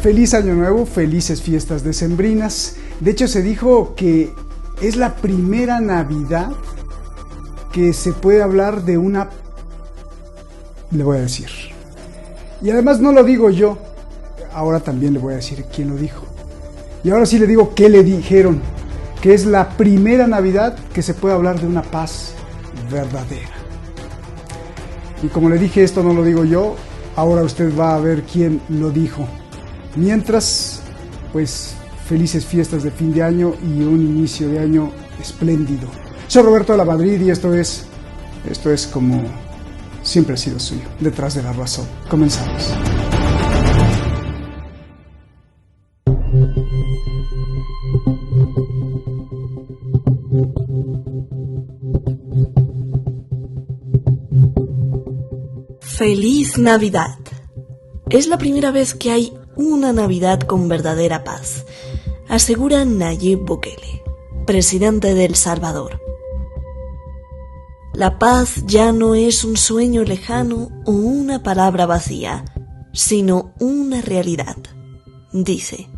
Feliz Año Nuevo, felices fiestas decembrinas. De hecho, se dijo que es la primera Navidad que se puede hablar de una... Le voy a decir. Y además no lo digo yo, ahora también le voy a decir quién lo dijo. Y ahora sí le digo qué le dijeron, que es la primera Navidad que se puede hablar de una paz verdadera. Y como le dije, esto no lo digo yo, ahora usted va a ver quién lo dijo. Mientras, pues, felices fiestas de fin de año y un inicio de año espléndido. Soy Roberto de la Madrid y esto es como siempre ha sido suyo, Detrás de la Razón. Comenzamos. Feliz Navidad. Es la primera vez que hay una Navidad con verdadera paz, asegura Nayib Bukele, presidente de El Salvador. La paz ya no es un sueño lejano o una palabra vacía, sino una realidad, dice.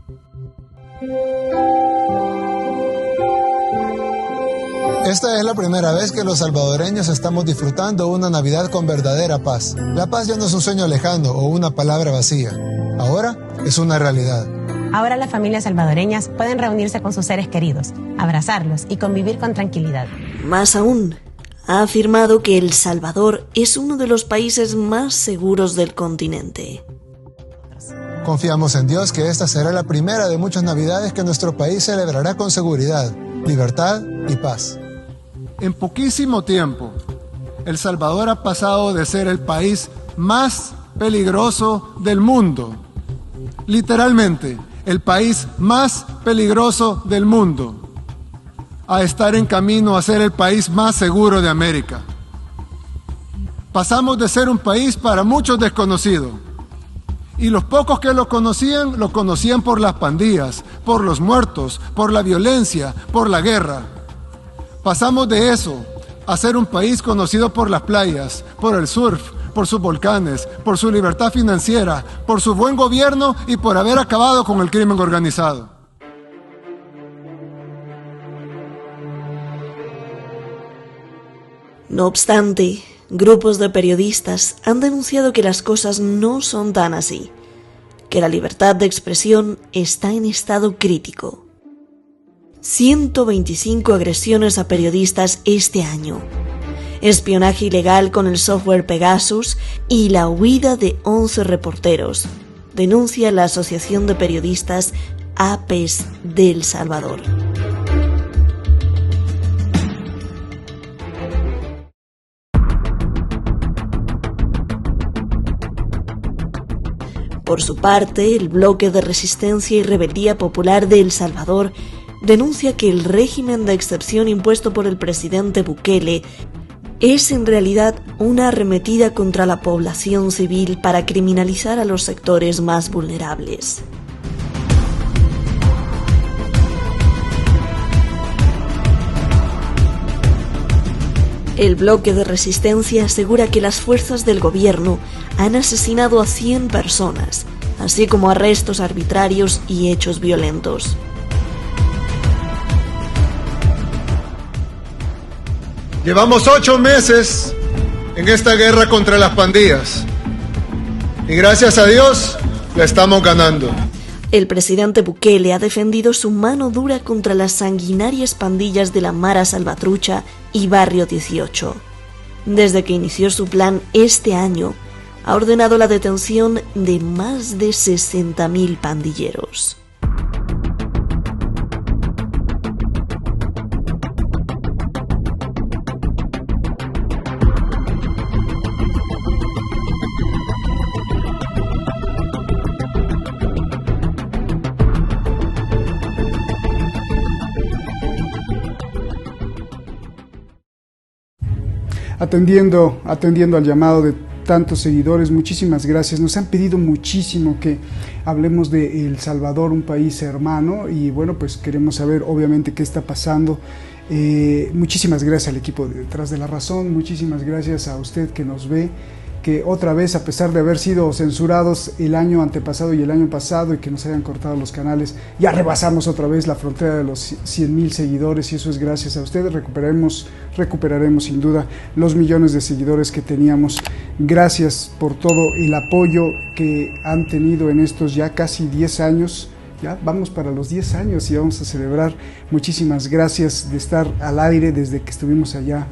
Esta es la primera vez que los salvadoreños estamos disfrutando una Navidad con verdadera paz. La paz ya no es un sueño lejano o una palabra vacía. Ahora es una realidad. Ahora las familias salvadoreñas pueden reunirse con sus seres queridos, abrazarlos y convivir con tranquilidad. Más aún, ha afirmado que El Salvador es uno de los países más seguros del continente. Confiamos en Dios que esta será la primera de muchas Navidades que nuestro país celebrará con seguridad, libertad y paz. En poquísimo tiempo, El Salvador ha pasado de ser el país más peligroso del mundo, literalmente, el país más peligroso del mundo, a estar en camino a ser el país más seguro de América. Pasamos de ser un país para muchos desconocido, y los pocos que lo conocían por las pandillas, por los muertos, por la violencia, por la guerra. Pasamos de eso a ser un país conocido por las playas, por el surf, por sus volcanes, por su libertad financiera, por su buen gobierno y por haber acabado con el crimen organizado. No obstante, grupos de periodistas han denunciado que las cosas no son tan así, que la libertad de expresión está en estado crítico. 125 agresiones a periodistas este año, espionaje ilegal con el software Pegasus y la huida de 11 reporteros, denuncia la Asociación de Periodistas APES de El Salvador. Por su parte, el bloque de resistencia y rebeldía popular de El Salvador denuncia que el régimen de excepción impuesto por el presidente Bukele es en realidad una arremetida contra la población civil para criminalizar a los sectores más vulnerables. El bloque de resistencia asegura que las fuerzas del gobierno han asesinado a 100 personas, así como arrestos arbitrarios y hechos violentos. Llevamos 8 meses en esta guerra contra las pandillas y gracias a Dios la estamos ganando. El presidente Bukele ha defendido su mano dura contra las sanguinarias pandillas de la Mara Salvatrucha y Barrio 18. Desde que inició su plan este año, ha ordenado la detención de más de 60.000 pandilleros. Atendiendo al llamado de tantos seguidores, muchísimas gracias. Nos han pedido muchísimo que hablemos de El Salvador, un país hermano, y bueno, pues queremos saber obviamente qué está pasando. Muchísimas gracias al equipo de Detrás de la Razón, muchísimas gracias a usted que nos ve que otra vez, a pesar de haber sido censurados el año antepasado y el año pasado y que nos hayan cortado los canales, ya rebasamos otra vez la frontera de los 100,000 seguidores y eso es gracias a ustedes. Recuperaremos sin duda los millones de seguidores que teníamos. Gracias por todo el apoyo que han tenido en estos ya casi 10 años. Ya vamos para los 10 años y vamos a celebrar. Muchísimas gracias de estar al aire desde que estuvimos allá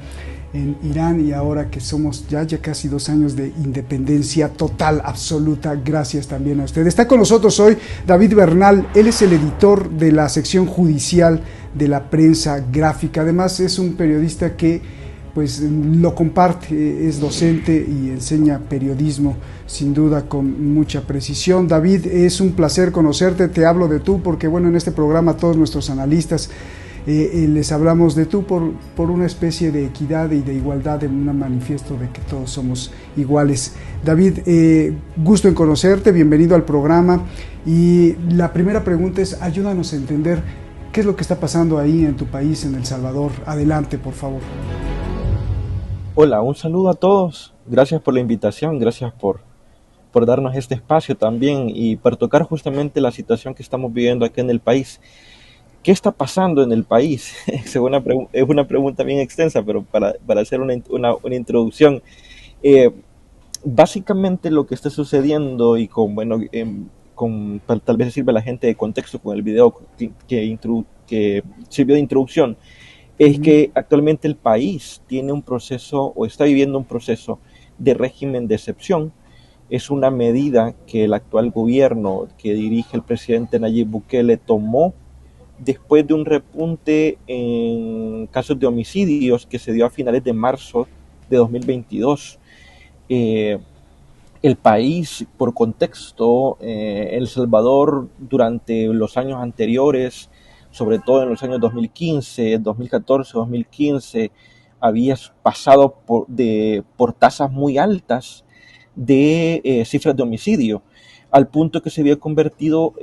en Irán y ahora que somos ya casi 2 años de independencia total, absoluta. Gracias también a usted. Está con nosotros hoy David Bernal. Él es el editor de la sección judicial de la prensa gráfica. Además es un periodista que pues lo comparte, es docente y enseña periodismo sin duda con mucha precisión. David, es un placer conocerte. Te hablo de tú porque bueno, en este programa todos nuestros analistas les hablamos de tú por una especie de equidad y de igualdad, en un manifiesto de que todos somos iguales. David, gusto en conocerte, bienvenido al programa. Y la primera pregunta es, ayúdanos a entender qué es lo que está pasando ahí en tu país, en El Salvador. Adelante, por favor. Hola, un saludo a todos. Gracias por la invitación, gracias por darnos este espacio también y para tocar justamente la situación que estamos viviendo aquí en el país. ¿Qué está pasando en el país? Es una pregunta bien extensa, pero para hacer una introducción, básicamente lo que está sucediendo y tal vez sirve a la gente de contexto con el video que sirvió de introducción, es que actualmente el país tiene un proceso o está viviendo un proceso de régimen de excepción. Es una medida que el actual gobierno que dirige el presidente Nayib Bukele tomó después de un repunte en casos de homicidios que se dio a finales de marzo de 2022. El país, por contexto, El Salvador durante los años anteriores, sobre todo en los años 2015, 2014, 2015, había pasado por tasas muy altas de cifras de homicidio, al punto que se había convertido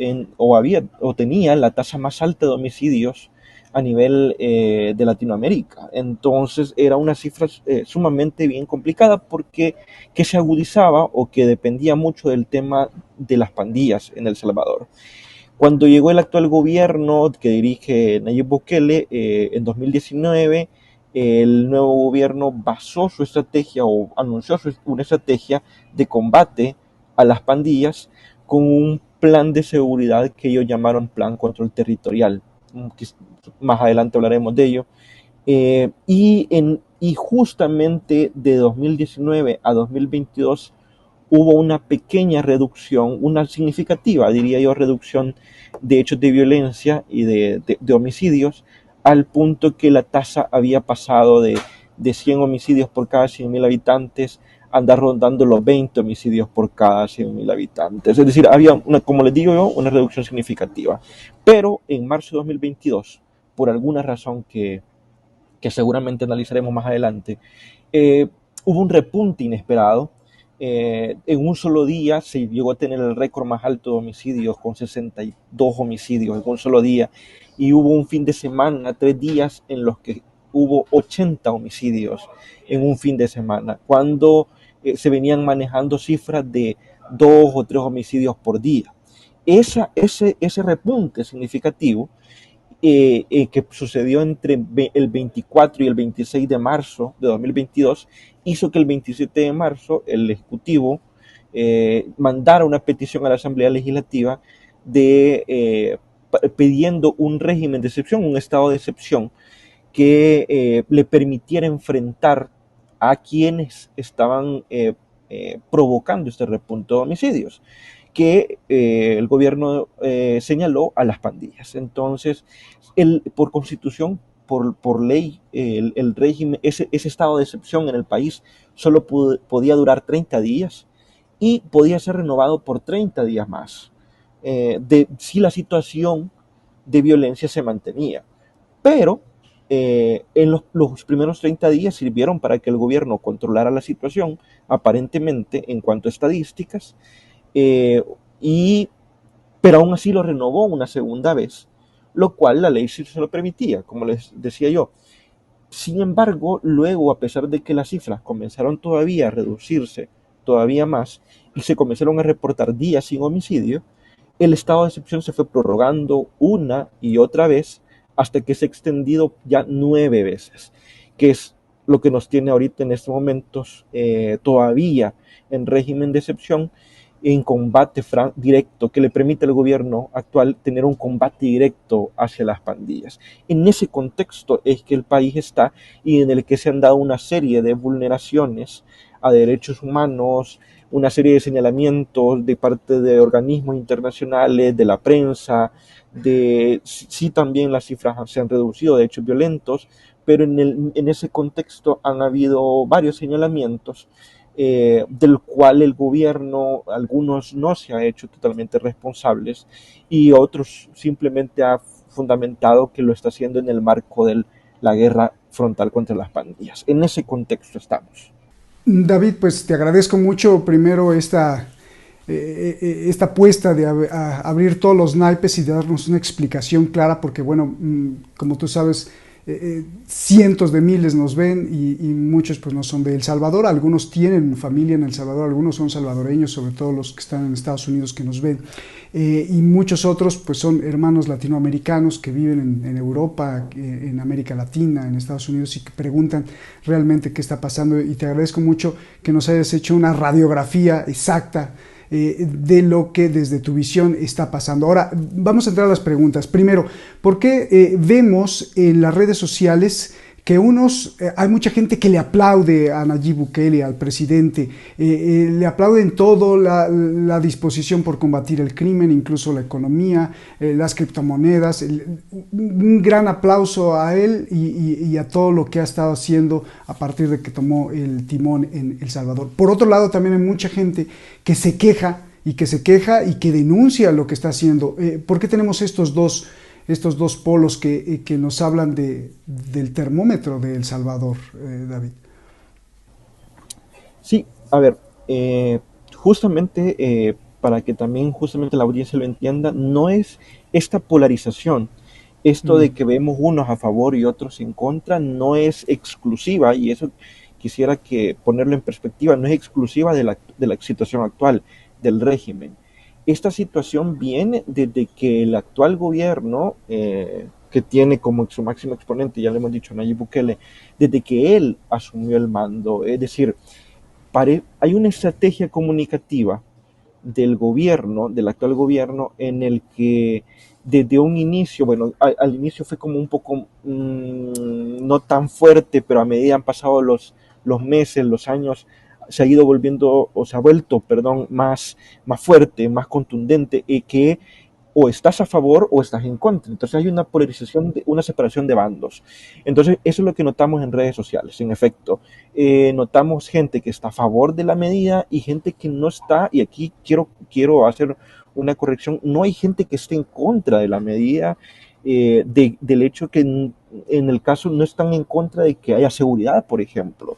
tenía la tasa más alta de homicidios a nivel de Latinoamérica. Entonces era una cifra sumamente bien complicada porque que se agudizaba o que dependía mucho del tema de las pandillas en El Salvador. Cuando llegó el actual gobierno que dirige Nayib Bukele en 2019, el nuevo gobierno basó su estrategia o anunció una estrategia de combate a las pandillas con un plan de seguridad que ellos llamaron Plan Control Territorial. Más adelante hablaremos de ello. Y justamente de 2019 a 2022 hubo una pequeña reducción, una significativa, diría yo, reducción de hechos de violencia y de homicidios, al punto que la tasa había pasado de 100 homicidios por cada 100,000 habitantes a andar rondando los 20 homicidios por cada 100,000 habitantes. Es decir, había, como les digo yo, una reducción significativa. Pero en marzo de 2022, por alguna razón que seguramente analizaremos más adelante, hubo un repunte inesperado. En un solo día se llegó a tener el récord más alto de homicidios, con 62 homicidios en un solo día, y hubo un fin de semana, 3 días en los que hubo 80 homicidios en un fin de semana, cuando se venían manejando cifras de 2 o 3 homicidios por día. Ese repunte significativo que sucedió entre el 24 y el 26 de marzo de 2022 hizo que el 27 de marzo el Ejecutivo mandara una petición a la Asamblea Legislativa pidiendo un régimen de excepción, un estado de excepción que le permitiera enfrentar a quienes estaban provocando este repunte de homicidios, que el gobierno señaló a las pandillas. Entonces, por constitución, por ley, el régimen, ese estado de excepción en el país solo podía durar 30 días y podía ser renovado por 30 días más, si la situación de violencia se mantenía. Pero en los primeros 30 días sirvieron para que el gobierno controlara la situación, aparentemente, en cuanto a estadísticas, pero aún así lo renovó una segunda vez, lo cual la ley sí se lo permitía, como les decía yo. Sin embargo, luego, a pesar de que las cifras comenzaron todavía a reducirse todavía más y se comenzaron a reportar días sin homicidio, el estado de excepción se fue prorrogando una y otra vez hasta que se ha extendido ya 9 veces, que es lo que nos tiene ahorita en estos momentos todavía en régimen de excepción, en combate directo, que le permite al gobierno actual tener un combate directo hacia las pandillas. En ese contexto es que el país está y en el que se han dado una serie de vulneraciones a derechos humanos, una serie de señalamientos de parte de organismos internacionales, de la prensa, sí también las cifras se han reducido de hechos violentos, pero en ese contexto han habido varios señalamientos del cual el gobierno, algunos no se ha hecho totalmente responsables y otros simplemente ha fundamentado que lo está haciendo en el marco de la guerra frontal contra las pandillas. En ese contexto estamos. David, pues te agradezco mucho primero esta apuesta de abrir todos los naipes y de darnos una explicación clara, porque bueno, como tú sabes, cientos de miles nos ven y muchos pues no son de El Salvador, algunos tienen familia en El Salvador, algunos son salvadoreños, sobre todo los que están en Estados Unidos que nos ven, y muchos otros pues son hermanos latinoamericanos que viven en Europa, en América Latina, en Estados Unidos, y que preguntan realmente qué está pasando, y te agradezco mucho que nos hayas hecho una radiografía exacta de lo que desde tu visión está pasando. Ahora vamos a entrar a las preguntas. Primero, ¿por qué vemos en las redes sociales que hay mucha gente que le aplaude a Nayib Bukele, al presidente, le aplauden todo, la disposición por combatir el crimen, incluso la economía, las criptomonedas, un gran aplauso a él y a todo lo que ha estado haciendo a partir de que tomó el timón en El Salvador? Por otro lado, también hay mucha gente que se queja y que denuncia lo que está haciendo. ¿Por qué tenemos estos dos polos que nos hablan del termómetro de El Salvador, David? Sí, a ver, justamente para que también justamente la audiencia lo entienda, no es esta polarización, esto de que vemos unos a favor y otros en contra, no es exclusiva, y eso quisiera que ponerlo en perspectiva, no es exclusiva de la situación actual del régimen. Esta situación viene desde que el actual gobierno, que tiene como su máximo exponente, ya le hemos dicho, Nayib Bukele, desde que él asumió el mando, es decir, hay una estrategia comunicativa del gobierno, del actual gobierno, en el que desde un inicio, bueno, al inicio fue como un poco no tan fuerte, pero a medida han pasado los meses, los años, se ha ido volviendo, o se ha vuelto, perdón, más fuerte, más contundente, y que o estás a favor o estás en contra. Entonces hay una polarización, una separación de bandos. Entonces eso es lo que notamos en redes sociales, en efecto. Notamos gente que está a favor de la medida y gente que no está, y aquí quiero hacer una corrección, no hay gente que esté en contra de la medida, del hecho que en el caso no están en contra de que haya seguridad, por ejemplo.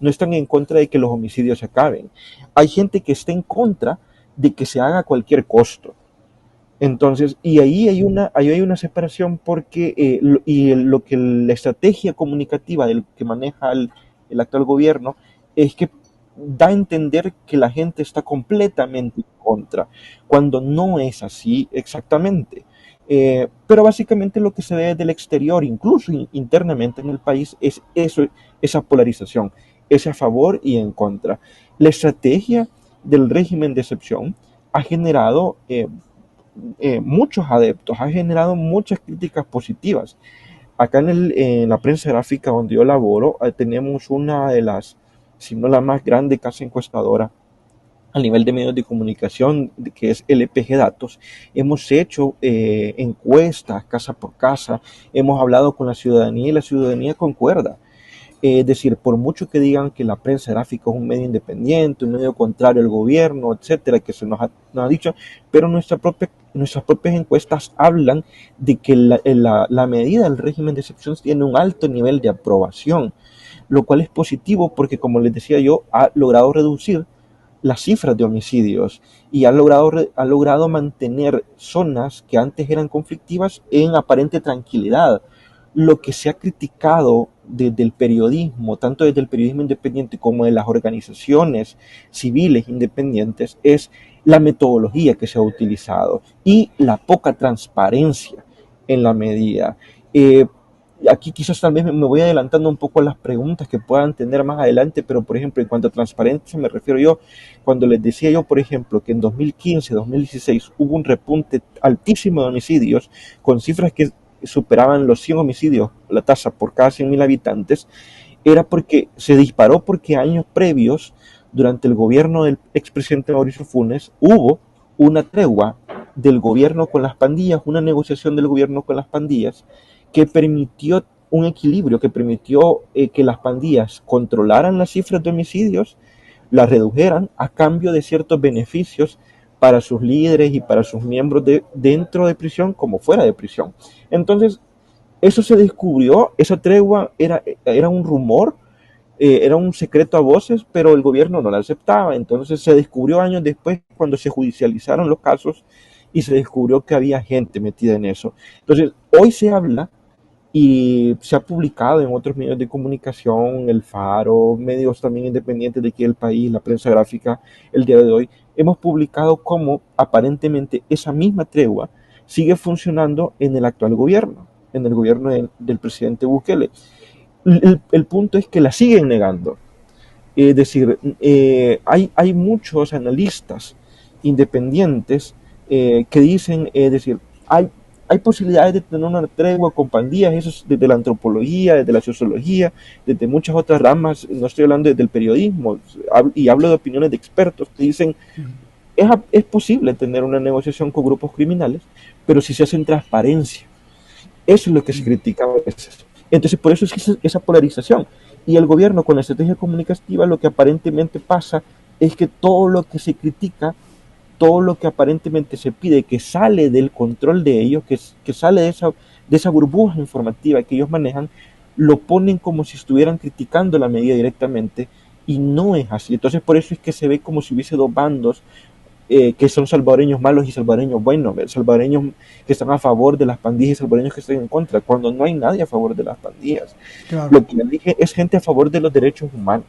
No están en contra de que los homicidios se acaben. Hay gente que está en contra de que se haga a cualquier costo. Entonces, y ahí hay una separación porque lo que la estrategia comunicativa del que maneja el actual gobierno es que da a entender que la gente está completamente en contra, cuando no es así exactamente. Pero básicamente lo que se ve del exterior, incluso internamente en el país, es esa polarización, ese a favor y en contra. La estrategia del régimen de excepción ha generado muchos adeptos, ha generado muchas críticas positivas. Acá en la prensa gráfica donde yo laboro, tenemos una de las, si no la más grande casa encuestadora a nivel de medios de comunicación, que es LPG Datos. Hemos hecho encuestas casa por casa, hemos hablado con la ciudadanía y la ciudadanía concuerda. Es decir, por mucho que digan que la prensa gráfica es un medio independiente, un medio contrario al gobierno, etcétera, que se nos ha dicho, pero nuestras propias encuestas hablan de que la medida del régimen de excepción tiene un alto nivel de aprobación, lo cual es positivo porque, como les decía yo, ha logrado reducir las cifras de homicidios y ha logrado mantener zonas que antes eran conflictivas en aparente tranquilidad. Lo que se ha criticado desde el periodismo, tanto desde el periodismo independiente como de las organizaciones civiles independientes, es la metodología que se ha utilizado y la poca transparencia en la medida. Aquí quizás también me voy adelantando un poco a las preguntas que puedan tener más adelante, pero por ejemplo, en cuanto a transparencia me refiero yo, cuando les decía yo, por ejemplo, que en 2015, 2016 hubo un repunte altísimo de homicidios, con cifras que superaban los 100 homicidios, la tasa por cada 100.000 habitantes, era porque se disparó porque años previos, durante el gobierno del expresidente Mauricio Funes, hubo una tregua del gobierno con las pandillas, una negociación del gobierno con las pandillas, que permitió un equilibrio, que permitió que las pandillas controlaran las cifras de homicidios, las redujeran a cambio de ciertos beneficios para sus líderes y para sus miembros dentro de prisión como fuera de prisión. Entonces, eso se descubrió, esa tregua era un rumor, era un secreto a voces, pero el gobierno no la aceptaba. Entonces se descubrió años después cuando se judicializaron los casos y se descubrió que había gente metida en eso. Entonces, hoy se habla y se ha publicado en otros medios de comunicación, El Faro, medios también independientes de aquí del país, la prensa gráfica, el día de hoy, hemos publicado cómo aparentemente esa misma tregua sigue funcionando en el actual gobierno, en el gobierno del presidente Bukele. El punto es que la siguen negando. Es decir, hay muchos analistas independientes que dicen, es decir, hay posibilidades de tener una tregua con pandillas, eso es desde la antropología, desde la sociología, desde muchas otras ramas, no estoy hablando del periodismo, y hablo de opiniones de expertos que dicen, es posible tener una negociación con grupos criminales, pero si se hace en transparencia. Eso es lo que se critica a veces. Entonces, por eso es esa polarización. Y el gobierno, con la estrategia comunicativa, lo que aparentemente pasa es que todo lo que se critica, todo lo que aparentemente se pide, que sale del control de ellos, que sale de esa burbuja informativa que ellos manejan, lo ponen como si estuvieran criticando la medida directamente, y no es así. Entonces, por eso es que se ve como si hubiese dos bandos, que son salvadoreños malos y salvadoreños buenos, salvadoreños que están a favor de las pandillas y salvadoreños que están en contra, cuando no hay nadie a favor de las pandillas. Claro. Lo que les dije es gente a favor de los derechos humanos.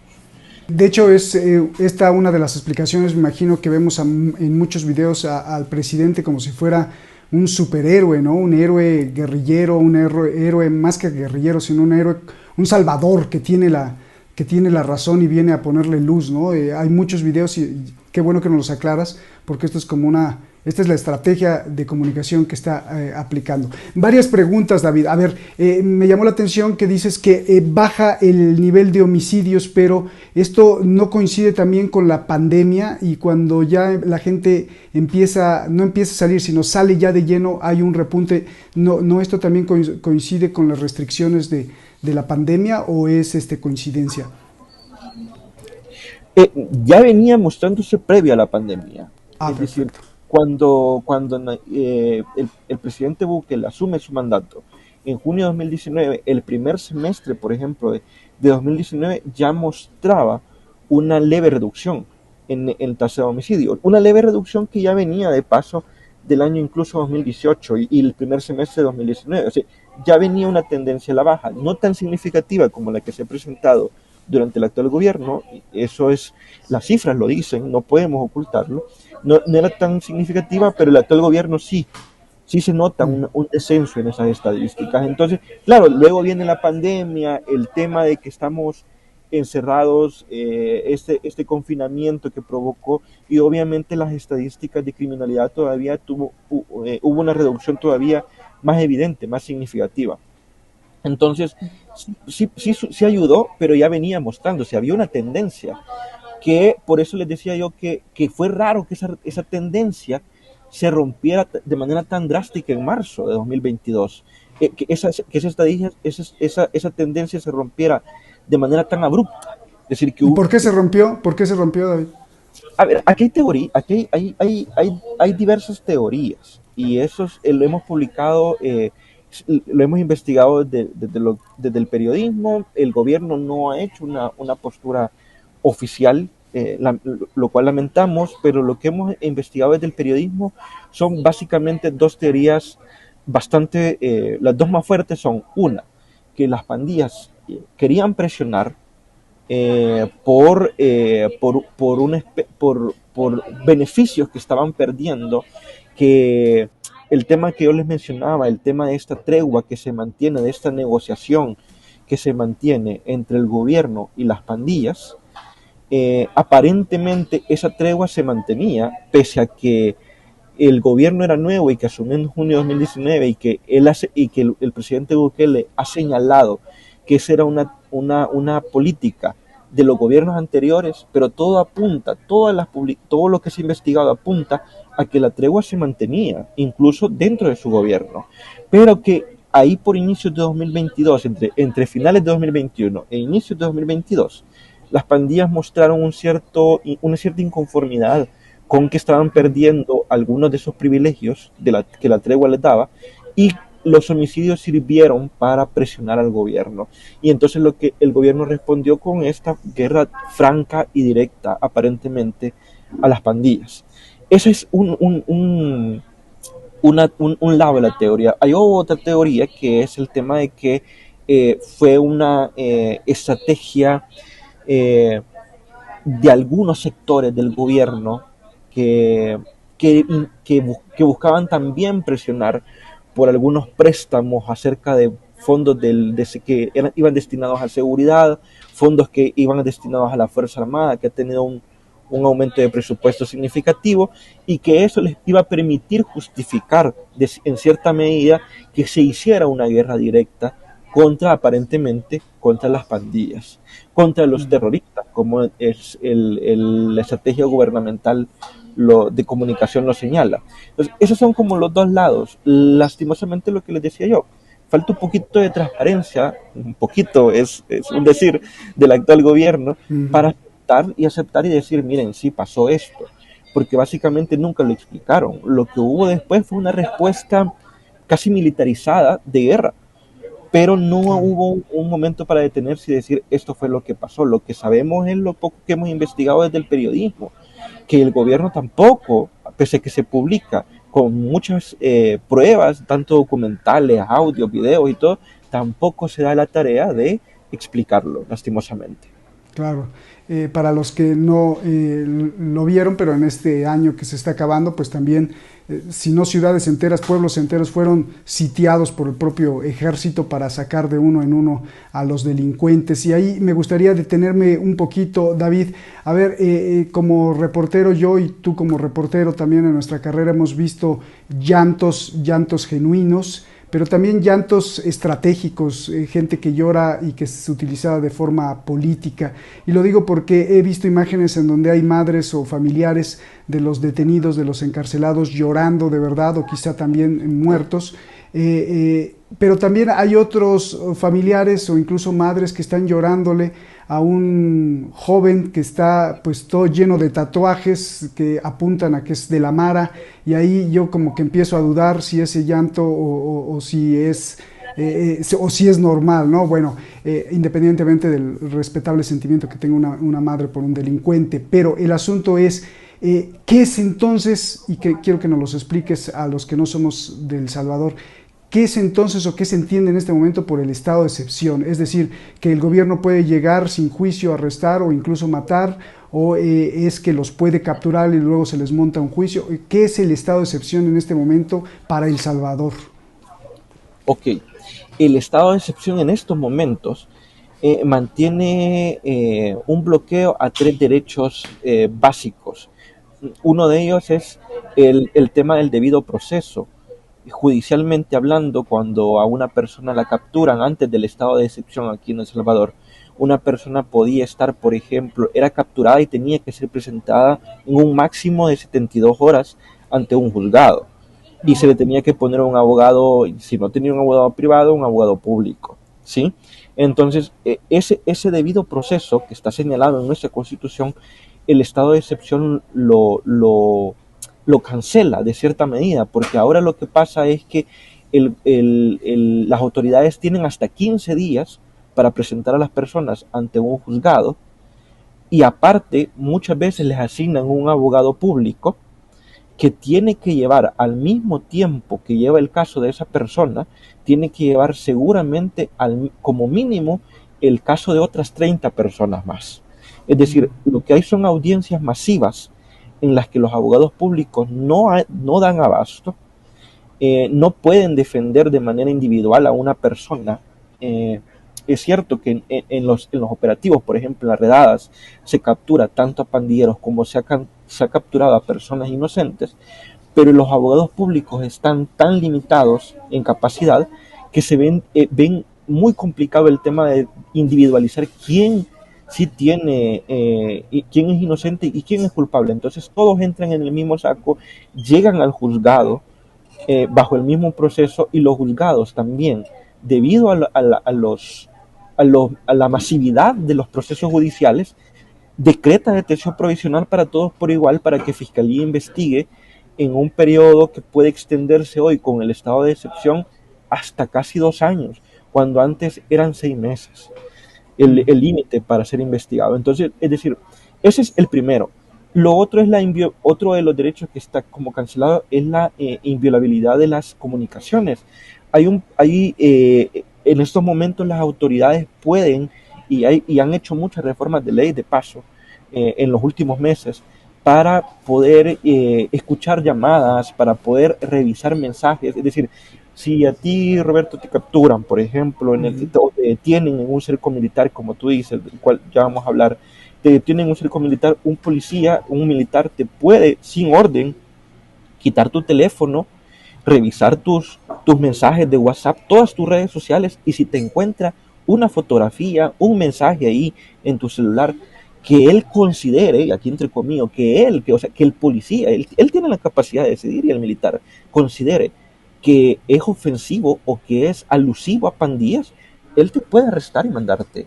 De hecho, es esta una de las explicaciones, me imagino, que vemos en muchos videos al presidente como si fuera un superhéroe, ¿no? Un héroe guerrillero, un héroe más que guerrillero, sino un héroe, un salvador que tiene la razón y viene a ponerle luz, ¿no? Hay muchos videos y qué bueno que nos los aclaras, porque esto es como esta es la estrategia de comunicación que está aplicando. Varias preguntas, David. A ver, me llamó la atención que dices que baja el nivel de homicidios, pero esto no coincide también con la pandemia, y cuando ya la gente no empieza a salir, sino sale ya de lleno, hay un repunte. ¿No esto también coincide con las restricciones de la pandemia, o es coincidencia? Ya venía mostrándose previo a la pandemia. Es decir, cuando el presidente Bukele asume su mandato en junio de 2019, el primer semestre, por ejemplo, de 2019, ya mostraba una leve reducción en tasa de homicidio. Una leve reducción que ya venía de paso del año incluso 2018 y el primer semestre de 2019. O sea, ya venía una tendencia a la baja, no tan significativa como la que se ha presentado durante el actual gobierno. Eso es, las cifras lo dicen, no podemos ocultarlo. No era tan significativa, pero el actual gobierno sí se nota un descenso en esas estadísticas. Entonces, claro, luego viene la pandemia, el tema de que estamos encerrados, este confinamiento que provocó, y obviamente las estadísticas de criminalidad todavía hubo una reducción todavía más evidente, más significativa. Entonces, sí ayudó, pero ya venía mostrándose, había una tendencia, que por eso les decía yo que fue raro que esa tendencia se rompiera de manera tan drástica en marzo de 2022, que esa tendencia se rompiera de manera tan abrupta. Es decir, que ¿Y por qué se rompió? ¿Por qué se rompió, David? A ver, aquí hay diversas teorías, y eso lo hemos publicado, lo hemos investigado desde el periodismo. El gobierno no ha hecho una postura oficial, lo cual lamentamos, pero lo que hemos investigado desde el periodismo son básicamente dos teorías bastante, las dos más fuertes son: una, que las pandillas querían presionar por beneficios que estaban perdiendo, que el tema que yo les mencionaba, el tema de esta tregua que se mantiene, de esta negociación que se mantiene entre el gobierno y las pandillas, aparentemente esa tregua se mantenía pese a que el gobierno era nuevo y que asumió en junio de 2019 y que el presidente Bukele ha señalado que esa era una política de los gobiernos anteriores, pero todo apunta, todo lo que se ha investigado apunta a que la tregua se mantenía, incluso dentro de su gobierno, pero que ahí por inicios de 2022, entre finales de 2021 e inicios de 2022, las pandillas mostraron una cierta inconformidad con que estaban perdiendo algunos de esos privilegios que la tregua les daba, y los homicidios sirvieron para presionar al gobierno. Y entonces lo que el gobierno respondió con esta guerra franca y directa, aparentemente, a las pandillas. Ese es un lado de la teoría. Hay otra teoría que es el tema de que fue una estrategia de algunos sectores del gobierno que buscaban también presionar por algunos préstamos acerca de fondos que iban destinados a seguridad, fondos que iban destinados a la Fuerza Armada, que ha tenido un aumento de presupuesto significativo, y que eso les iba a permitir justificar en cierta medida que se hiciera una guerra directa aparentemente contra las pandillas, contra los terroristas, como es la estrategia gubernamental de comunicación lo señala. Entonces, esos son como los dos lados. Lastimosamente, lo que les decía yo, falta un poquito de transparencia, un poquito es un decir, del actual gobierno, para aceptar y decir, miren, sí pasó esto, porque básicamente nunca lo explicaron. Lo que hubo después fue una respuesta casi militarizada de guerra, pero no hubo un momento para detenerse y decir, esto fue lo que pasó. Lo que sabemos es lo poco que hemos investigado desde el periodismo, que el gobierno tampoco, pese a que se publica con muchas pruebas, tanto documentales, audios, videos y todo, tampoco se da la tarea de explicarlo, lastimosamente. Claro. Para los que no lo vieron, pero en este año que se está acabando, pues también, si no ciudades enteras, pueblos enteros fueron sitiados por el propio ejército para sacar de uno en uno a los delincuentes. Y ahí me gustaría detenerme un poquito, David. A ver, como reportero yo y tú como reportero también en nuestra carrera hemos visto llantos genuinos, pero también llantos estratégicos, gente que llora y que es utilizada de forma política. Y lo digo porque he visto imágenes en donde hay madres o familiares de los detenidos, de los encarcelados, llorando de verdad, o quizá también muertos. Pero también hay otros familiares o incluso madres que están llorándole a un joven que está pues todo lleno de tatuajes que apuntan a que es de la Mara, y ahí yo como que empiezo a dudar si ese llanto o si es normal, ¿no? Bueno, independientemente del respetable sentimiento que tenga una madre por un delincuente, pero el asunto es ¿qué es entonces? Y que quiero que nos los expliques a los que no somos de El Salvador. ¿Qué es entonces o qué se entiende en este momento por el estado de excepción? Es decir, que el gobierno puede llegar sin juicio, arrestar o incluso matar, o es que los puede capturar y luego se les monta un juicio. ¿Qué es el estado de excepción en este momento para El Salvador? Ok, el estado de excepción en estos momentos mantiene un bloqueo a 3 derechos básicos. Uno de ellos es el tema del debido proceso. Judicialmente hablando, cuando a una persona la capturan antes del estado de excepción aquí en El Salvador, una persona podía estar, por ejemplo, era capturada y tenía que ser presentada en un máximo de 72 horas ante un juzgado, y se le tenía que poner un abogado, si no tenía un abogado privado, un abogado público, ¿sí? Entonces, ese debido proceso que está señalado en nuestra Constitución, el estado de excepción lo cancela de cierta medida, porque ahora lo que pasa es que las autoridades tienen hasta 15 días para presentar a las personas ante un juzgado, y aparte muchas veces les asignan un abogado público que tiene que llevar, al mismo tiempo que lleva el caso de esa persona, tiene que llevar seguramente como mínimo el caso de otras 30 personas más. Es decir, lo que hay son audiencias masivas en las que los abogados públicos no dan abasto, no pueden defender de manera individual a una persona. Es cierto que en los operativos, por ejemplo, en las redadas, se captura tanto a pandilleros como se ha capturado a personas inocentes, pero los abogados públicos están tan limitados en capacidad que ven muy complicado el tema de individualizar quién sí tiene, y quién es inocente y quién es culpable. Entonces todos entran en el mismo saco, llegan al juzgado bajo el mismo proceso, y los juzgados también, debido a la masividad de los procesos judiciales, decreta detención provisional para todos por igual, para que Fiscalía investigue en un periodo que puede extenderse hoy con el estado de excepción hasta casi 2 años, cuando antes eran 6 meses el límite para ser investigado. Entonces, es decir, ese es el primero. Lo otro es otro de los derechos que está como cancelado, es la inviolabilidad de las comunicaciones. En estos momentos las autoridades pueden y han hecho muchas reformas de ley de paso en los últimos meses para poder escuchar llamadas, para poder revisar mensajes. Es decir, si a ti, Roberto, te capturan, por ejemplo, o te detienen en un cerco militar, como tú dices, del cual ya vamos a hablar, te detienen en un cerco militar, un militar te puede, sin orden, quitar tu teléfono, revisar tus mensajes de WhatsApp, todas tus redes sociales, y si te encuentra una fotografía, un mensaje ahí en tu celular que él considere, aquí entre comillas, que el policía, él tiene la capacidad de decidir, y el militar considere que es ofensivo o que es alusivo a pandillas, él te puede arrestar y mandarte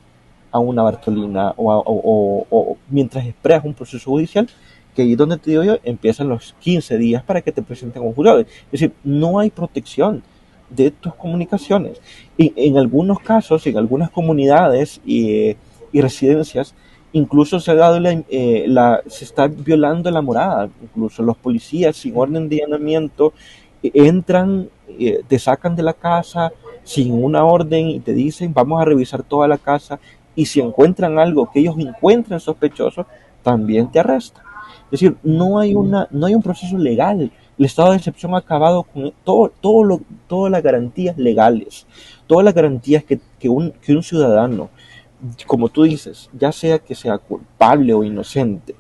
a una Bartolina o mientras esperas un proceso judicial, que ahí es donde te digo yo, empiezan los 15 días para que te presenten a un jurado. Es decir, no hay protección de tus comunicaciones. Y en algunos casos, en algunas comunidades y residencias, incluso se ha dado se está violando la morada. Incluso los policías, sin orden de allanamiento, entran, te sacan de la casa sin una orden y te dicen vamos a revisar toda la casa, y si encuentran algo que ellos encuentran sospechoso, también te arrestan. Es decir, no hay un proceso legal. El estado de excepción ha acabado con todas las garantías legales, todas las garantías que un ciudadano, como tú dices, ya sea que sea culpable o inocente,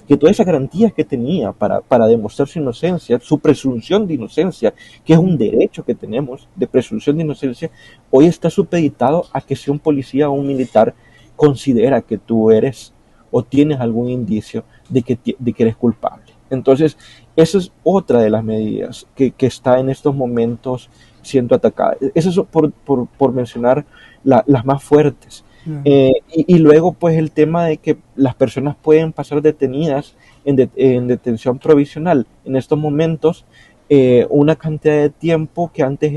que todas esas garantías que tenía para demostrar su inocencia, su presunción de inocencia, que es un derecho que tenemos de presunción de inocencia, hoy está supeditado a que si un policía o un militar considera que tú eres o tienes algún indicio de que eres culpable. Entonces, esa es otra de las medidas que está en estos momentos siendo atacada. Eso es por mencionar las más fuertes. Y luego, pues, el tema de que las personas pueden pasar detenidas en detención provisional en estos momentos, una cantidad de tiempo que antes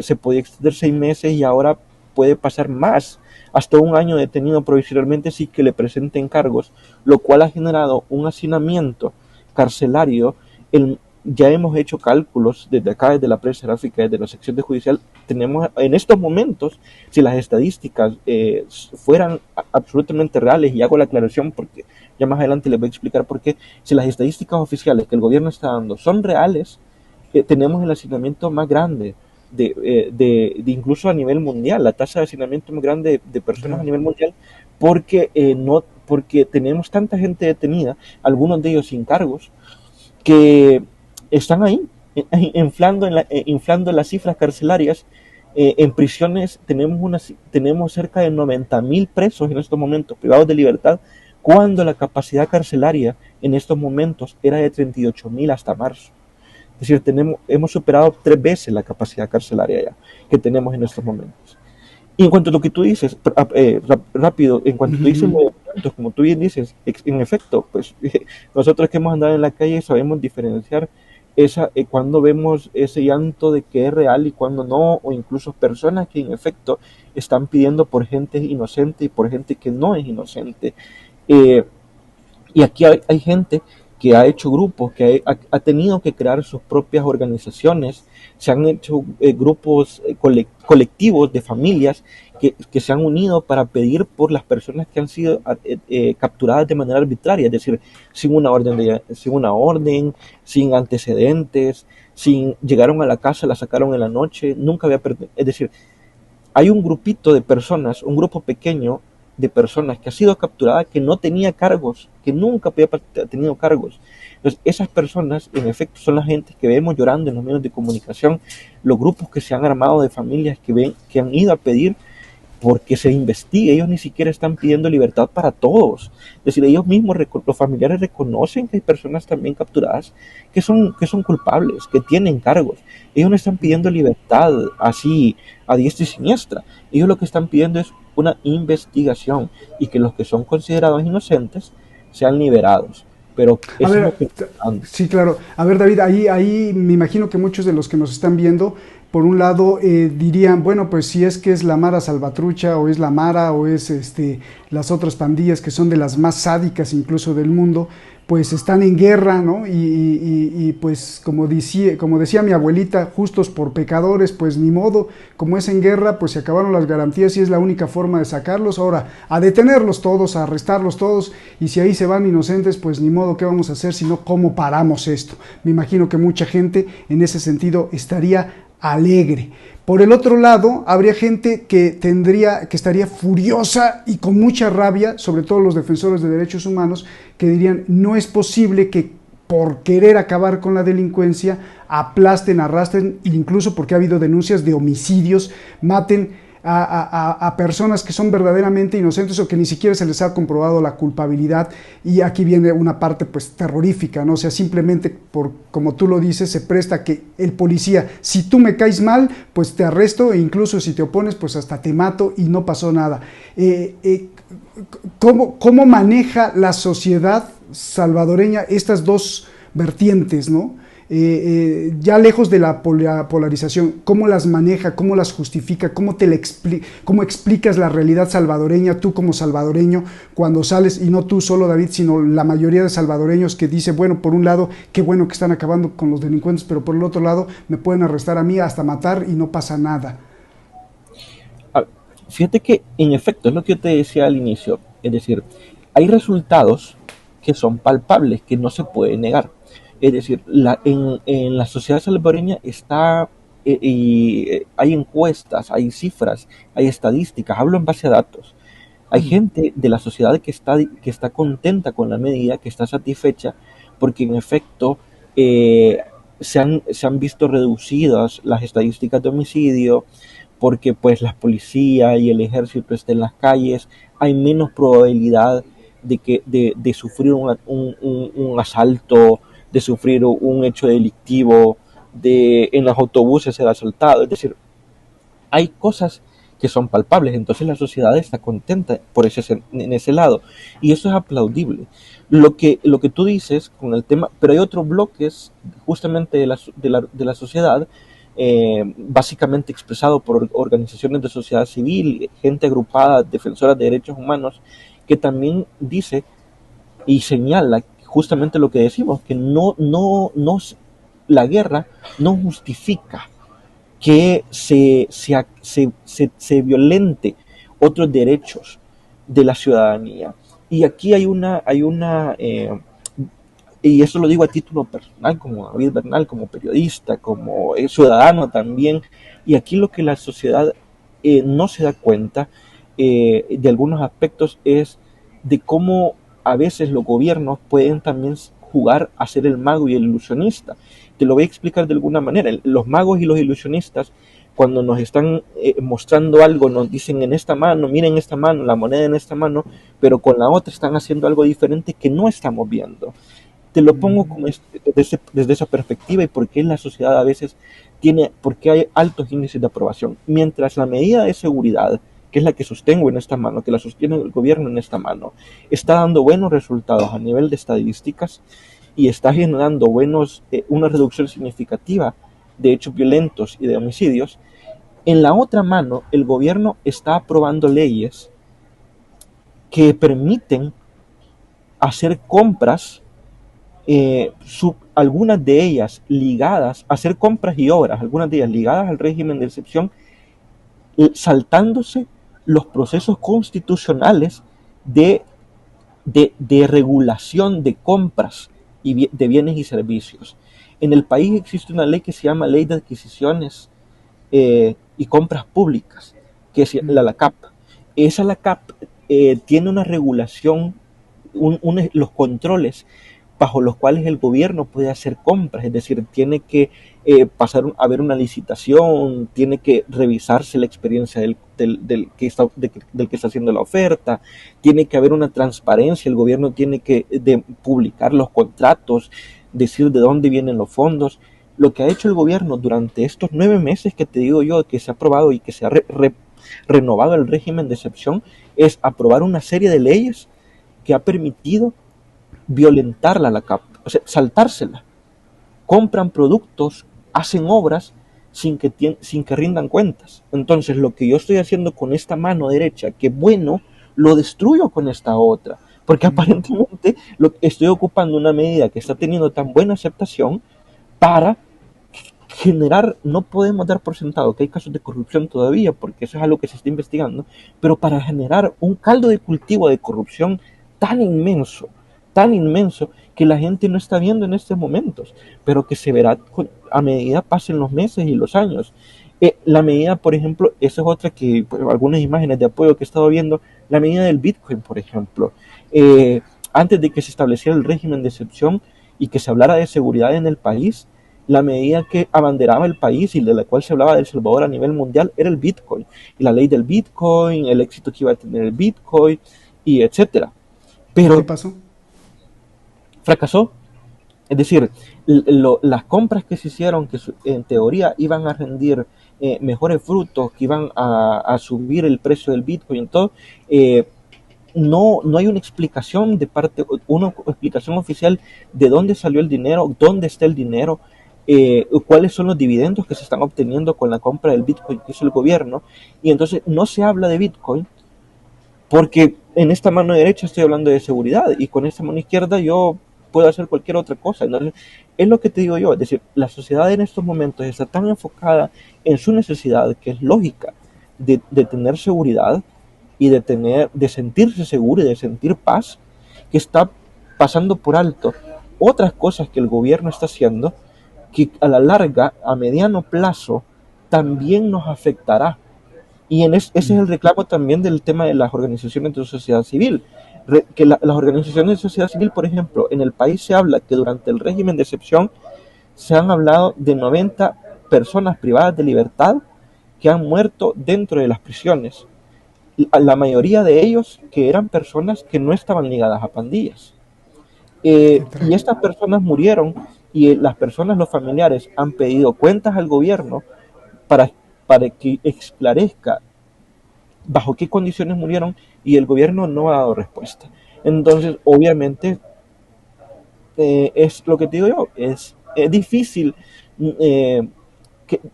se podía extender 6 meses, y ahora puede pasar más, hasta 1 año detenido provisionalmente sin que le presenten cargos, lo cual ha generado un hacinamiento carcelario. Ya hemos hecho cálculos desde acá, desde la prensa gráfica, desde la sección de judicial. Tenemos en estos momentos, si las estadísticas fueran absolutamente reales, y hago la aclaración porque ya más adelante les voy a explicar por qué, si las estadísticas oficiales que el gobierno está dando son reales, tenemos el hacinamiento más grande de incluso a nivel mundial, la tasa de hacinamiento más grande de personas a nivel mundial, porque tenemos tanta gente detenida, algunos de ellos sin cargos, que están ahí inflando las cifras carcelarias. En prisiones tenemos cerca de 90.000 presos en estos momentos privados de libertad, cuando la capacidad carcelaria en estos momentos era de 38.000 hasta marzo. Es decir, hemos superado 3 veces la capacidad carcelaria ya que tenemos en estos momentos. Y en cuanto a lo que tú dices, rápido, en cuanto tú dices los puntos, como tú bien dices, en efecto, pues nosotros que hemos andado en la calle sabemos diferenciar cuando vemos ese llanto de que es real y cuando no, o incluso personas que en efecto están pidiendo por gente inocente y por gente que no es inocente. Y aquí hay gente que ha hecho grupos, que ha tenido que crear sus propias organizaciones, se han hecho grupos colectivos de familias que se han unido para pedir por las personas que han sido capturadas de manera arbitraria, es decir, sin una orden, sin antecedentes, llegaron a la casa, la sacaron en la noche, nunca había es decir, hay un grupito de personas, un grupo pequeño de personas que ha sido capturada, que no tenía cargos, que nunca había tenido cargos. Entonces, esas personas, en efecto, son las gentes que vemos llorando en los medios de comunicación, los grupos que se han armado de familias que han ido a pedir porque se investigue. Ellos ni siquiera están pidiendo libertad para todos. Es decir, ellos mismos, los familiares, reconocen que hay personas también capturadas que son culpables, que tienen cargos. Ellos no están pidiendo libertad así a diestra y siniestra. Ellos lo que están pidiendo es una investigación y que los que son considerados inocentes sean liberados. Pero eso es lo que sí, claro. A ver, David, ahí me imagino que muchos de los que nos están viendo, por un lado, dirían, bueno, pues si es que es la Mara Salvatrucha, o es la Mara, o es las otras pandillas que son de las más sádicas incluso del mundo, pues están en guerra, ¿no? Y pues como decía mi abuelita, justos por pecadores, pues ni modo, como es en guerra, pues se acabaron las garantías y es la única forma de sacarlos. Ahora, a detenerlos todos, a arrestarlos todos, y si ahí se van inocentes, pues ni modo, ¿qué vamos a hacer? Sino, ¿cómo paramos esto? Me imagino que mucha gente en ese sentido estaría alegre. Por el otro lado, habría gente que estaría furiosa y con mucha rabia, sobre todo los defensores de derechos humanos, que dirían, no es posible que por querer acabar con la delincuencia aplasten, arrastren, incluso porque ha habido denuncias de homicidios, maten a personas que son verdaderamente inocentes o que ni siquiera se les ha comprobado la culpabilidad. Y aquí viene una parte pues terrorífica, ¿no? O sea, simplemente como tú lo dices, se presta que el policía, si tú me caes mal, pues te arresto, e incluso si te opones, pues hasta te mato, y no pasó nada. ¿Cómo maneja la sociedad salvadoreña estas dos vertientes, ¿no? Ya lejos de la polarización, ¿cómo las maneja, cómo las justifica, cómo explicas la realidad salvadoreña, tú como salvadoreño, cuando sales, y no tú solo, David, sino la mayoría de salvadoreños que dice, bueno, por un lado, qué bueno que están acabando con los delincuentes, pero por el otro lado, me pueden arrestar a mí, hasta matar, y no pasa nada? Fíjate que, en efecto, es lo que yo te decía al inicio, es decir, hay resultados que son palpables, que no se pueden negar. Es decir, en la sociedad salvadoreña hay encuestas, hay cifras, hay estadísticas, hablo en base a datos. Hay gente de la sociedad que está contenta con la medida, que está satisfecha, porque en efecto se han visto reducidas las estadísticas de homicidio, porque pues la policía y el ejército están en las calles, hay menos probabilidad de sufrir un asalto, de sufrir un hecho delictivo, en los autobuses ser asaltado. Es decir, hay cosas que son palpables, entonces la sociedad está contenta en ese lado, y eso es aplaudible. Lo que tú dices con el tema, pero hay otros bloques justamente de la sociedad, básicamente expresado por organizaciones de sociedad civil, gente agrupada, defensoras de derechos humanos, que también dice y señala justamente lo que decimos, que la guerra no justifica que se violente otros derechos de la ciudadanía. Y aquí y eso lo digo a título personal, como David Bernal, como periodista, como ciudadano también, y aquí lo que la sociedad no se da cuenta de algunos aspectos es de cómo a veces los gobiernos pueden también jugar a ser el mago y el ilusionista. Te lo voy a explicar de alguna manera. Los magos y los ilusionistas, cuando nos están mostrando algo, nos dicen en esta mano, miren esta mano, la moneda en esta mano, pero con la otra están haciendo algo diferente que no estamos viendo. Te lo pongo desde esa perspectiva, y por qué la sociedad a veces porque hay altos índices de aprobación. Mientras la medida de seguridad, que es la que sostengo en esta mano, que la sostiene el gobierno en esta mano, está dando buenos resultados a nivel de estadísticas y está generando una reducción significativa de hechos violentos y de homicidios, en la otra mano el gobierno está aprobando leyes que permiten hacer compras algunas de ellas ligadas a hacer compras y obras, algunas de ellas ligadas al régimen de excepción, saltándose los procesos constitucionales de, de regulación de compras de bienes y servicios. En el país existe una ley que se llama Ley de Adquisiciones y Compras Públicas, que es la LACAP. Esa LACAP tiene una regulación, los controles bajo los cuales el gobierno puede hacer compras, es decir, tiene que pasar a ver una licitación, tiene que revisarse la experiencia del que está haciendo la oferta, tiene que haber una transparencia, el gobierno tiene que publicar los contratos, decir de dónde vienen los fondos. Lo que ha hecho el gobierno durante estos 9 meses que te digo yo, que se ha aprobado y que se ha renovado el régimen de excepción, es aprobar una serie de leyes que ha permitido violentar la LACAP, o sea, saltársela. Compran productos, hacen obras sin que rindan cuentas. Entonces, lo que yo estoy haciendo con esta mano derecha, que bueno, lo destruyo con esta otra, porque aparentemente estoy ocupando una medida que está teniendo tan buena aceptación para generar, no podemos dar por sentado que hay casos de corrupción todavía, porque eso es algo que se está investigando, pero para generar un caldo de cultivo de corrupción tan inmenso que la gente no está viendo en estos momentos, pero que se verá a medida pasen los meses y los años. La medida, por ejemplo, esa es otra que, pues, algunas imágenes de apoyo que he estado viendo, la medida del Bitcoin, por ejemplo. Antes de que se estableciera el régimen de excepción y que se hablara de seguridad en el país, la medida que abanderaba el país y de la cual se hablaba de El Salvador a nivel mundial era el Bitcoin. Y la ley del Bitcoin, el éxito que iba a tener el Bitcoin, y etcétera. Pero ¿qué pasó? Fracasó. Es decir, las compras que se hicieron, que en teoría iban a rendir mejores frutos, que iban a subir el precio del Bitcoin y todo, no hay una explicación una explicación oficial de dónde salió el dinero, dónde está el dinero, cuáles son los dividendos que se están obteniendo con la compra del Bitcoin que hizo el gobierno. Y entonces no se habla de Bitcoin porque en esta mano derecha estoy hablando de seguridad y con esta mano izquierda yo puedo hacer cualquier otra cosa. Entonces, es lo que te digo yo, es decir, la sociedad en estos momentos está tan enfocada en su necesidad, que es lógica, de tener seguridad y de sentirse seguro y de sentir paz, que está pasando por alto otras cosas que el gobierno está haciendo, que a la larga, a mediano plazo, también nos afectará. Y ese es el reclamo también del tema de las organizaciones de sociedad civil. Que las organizaciones de sociedad civil, por ejemplo, en el país se habla que durante el régimen de excepción se han hablado de 90 personas privadas de libertad que han muerto dentro de las prisiones. La mayoría de ellos que eran personas que no estaban ligadas a pandillas. Y estas personas murieron y las personas, los familiares, han pedido cuentas al gobierno para que esclarezca bajo qué condiciones murieron, y el gobierno no ha dado respuesta. Entonces, obviamente, es lo que te digo yo, es difícil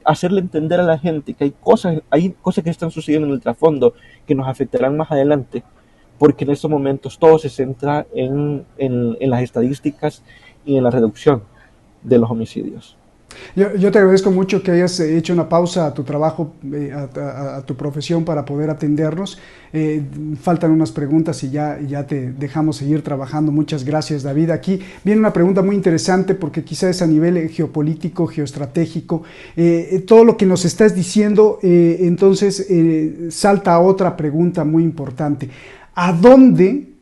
hacerle entender a la gente que hay cosas que están sucediendo en el trasfondo que nos afectarán más adelante, porque en estos momentos todo se centra en las estadísticas y en la reducción de los homicidios. Yo te agradezco mucho que hayas hecho una pausa a tu trabajo, a tu profesión para poder atendernos. Faltan unas preguntas y ya te dejamos seguir trabajando. Muchas gracias, David. Aquí viene una pregunta muy interesante porque quizás es a nivel geopolítico, geoestratégico. Todo lo que nos estás diciendo, entonces salta a otra pregunta muy importante. ¿A dónde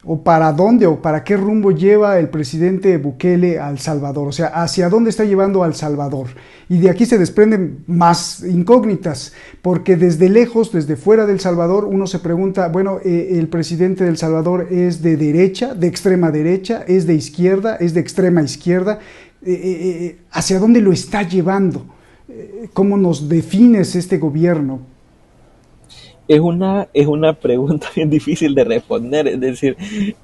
o para qué rumbo lleva el presidente Bukele a El Salvador? O sea, ¿hacia dónde está llevando a El Salvador? Y de aquí se desprenden más incógnitas, porque desde lejos, desde fuera de El Salvador, uno se pregunta, bueno, el presidente de El Salvador es de derecha, de extrema derecha, es de izquierda, es de extrema izquierda. ¿Hacia dónde lo está llevando? ¿Cómo nos defines este gobierno? Es una pregunta bien difícil de responder, es decir,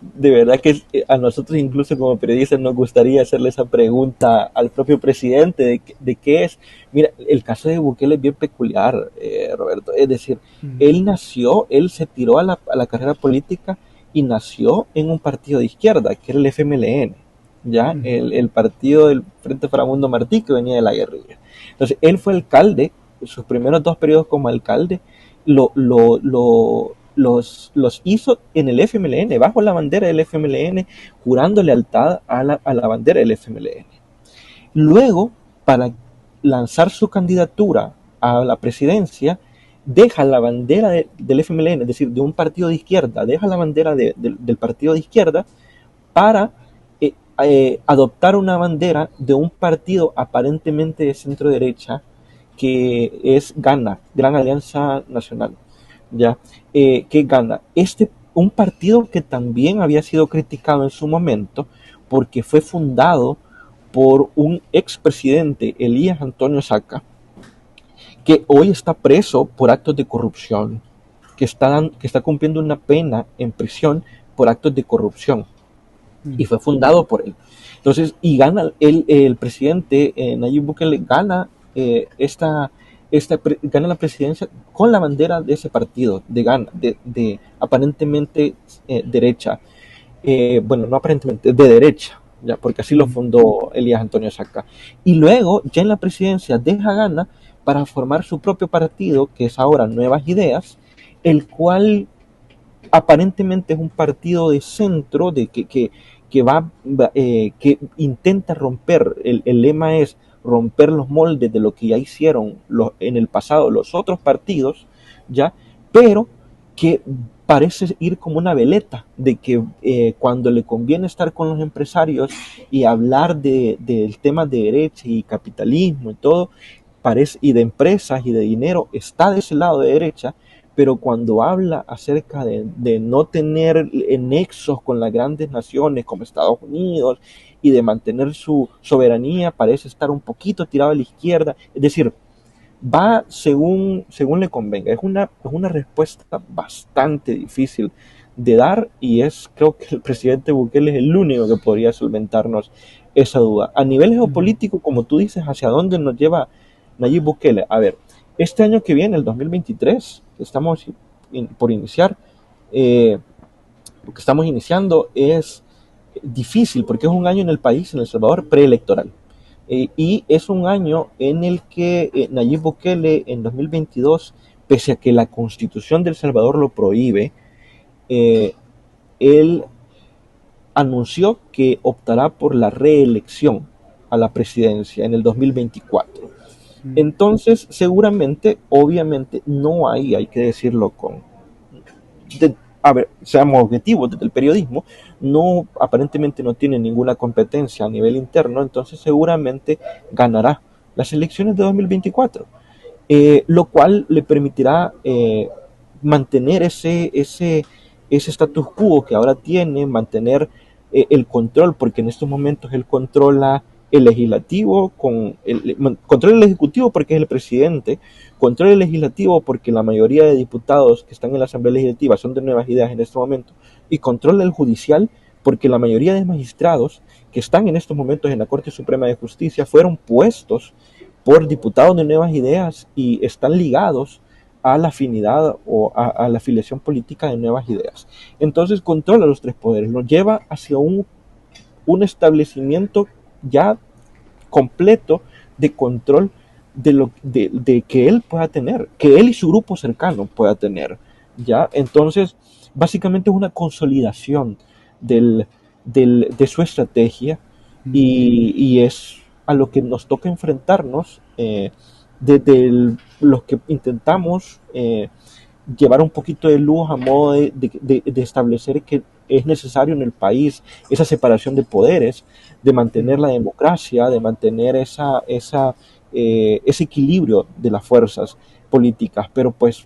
de verdad que a nosotros incluso como periodistas nos gustaría hacerle esa pregunta al propio presidente de qué es. Mira, el caso de Bukele es bien peculiar, Roberto, es decir, él se tiró a la carrera política y nació en un partido de izquierda, que era el FMLN, ya el partido del Frente Farabundo Martí, que venía de la guerrilla. Entonces, él fue alcalde, sus primeros 2 periodos como alcalde, los hizo en el FMLN, bajo la bandera del FMLN, jurando lealtad a la bandera del FMLN. Luego, para lanzar su candidatura a la presidencia, deja la bandera del FMLN, es decir, de un partido de izquierda, deja la bandera del partido de izquierda para adoptar una bandera de un partido aparentemente de centro derecha, que es GANA, Gran Alianza Nacional, ¿ya? Que gana un partido que también había sido criticado en su momento porque fue fundado por un expresidente, Elías Antonio Saca, que hoy está preso por actos de corrupción, que está cumpliendo una pena en prisión por actos de corrupción, y fue fundado por él. Entonces, y gana el presidente Nayib Bukele, gana gana la presidencia con la bandera de ese partido, de aparentemente derecha, bueno, no aparentemente, de derecha, ya, porque así lo fundó Elías Antonio Saca. Y luego, ya en la presidencia, deja Gana para formar su propio partido, que es ahora Nuevas Ideas, el cual aparentemente es un partido de centro, que intenta romper, el lema es romper los moldes de lo que ya hicieron en el pasado los otros partidos, ya, pero que parece ir como una veleta, de que cuando le conviene estar con los empresarios y hablar del tema de derecha y capitalismo y todo, y de empresas y de dinero, está de ese lado de derecha, pero cuando habla acerca de no tener nexos con las grandes naciones como Estados Unidos y de mantener su soberanía, parece estar un poquito tirado a la izquierda. Es decir, va según le convenga. Es una respuesta bastante difícil de dar, y creo que el presidente Bukele es el único que podría solventarnos esa duda. A nivel geopolítico, como tú dices, ¿hacia dónde nos lleva Nayib Bukele? A ver, este año que viene, el 2023, que estamos por iniciar, lo que estamos iniciando es difícil porque es un año en el país, en El Salvador, preelectoral. Y es un año en el que Nayib Bukele en 2022, pese a que la Constitución de El Salvador lo prohíbe, él anunció que optará por la reelección a la presidencia en el 2024. Entonces, seguramente, obviamente, no hay que decirlo a ver, seamos objetivos desde el periodismo, aparentemente no tiene ninguna competencia a nivel interno, entonces seguramente ganará las elecciones de 2024, lo cual le permitirá mantener ese status quo que ahora tiene, mantener el control, porque en estos momentos él controla el legislativo, controla el ejecutivo porque es el presidente, controla el legislativo porque la mayoría de diputados que están en la Asamblea Legislativa son de Nuevas Ideas en este momento, y controla el judicial porque la mayoría de magistrados que están en estos momentos en la Corte Suprema de Justicia fueron puestos por diputados de Nuevas Ideas y están ligados a la afinidad o a la afiliación política de Nuevas Ideas. Entonces controla los 3 poderes, lo lleva hacia un establecimiento ya completo de control de que él pueda tener, que él y su grupo cercano pueda tener, ¿ya? Entonces, básicamente es una consolidación de su estrategia, y es a lo que nos toca enfrentarnos desde los que intentamos llevar un poquito de luz a modo de establecer que es necesario en el país esa separación de poderes, de mantener la democracia, de mantener ese equilibrio de las fuerzas políticas. Pero pues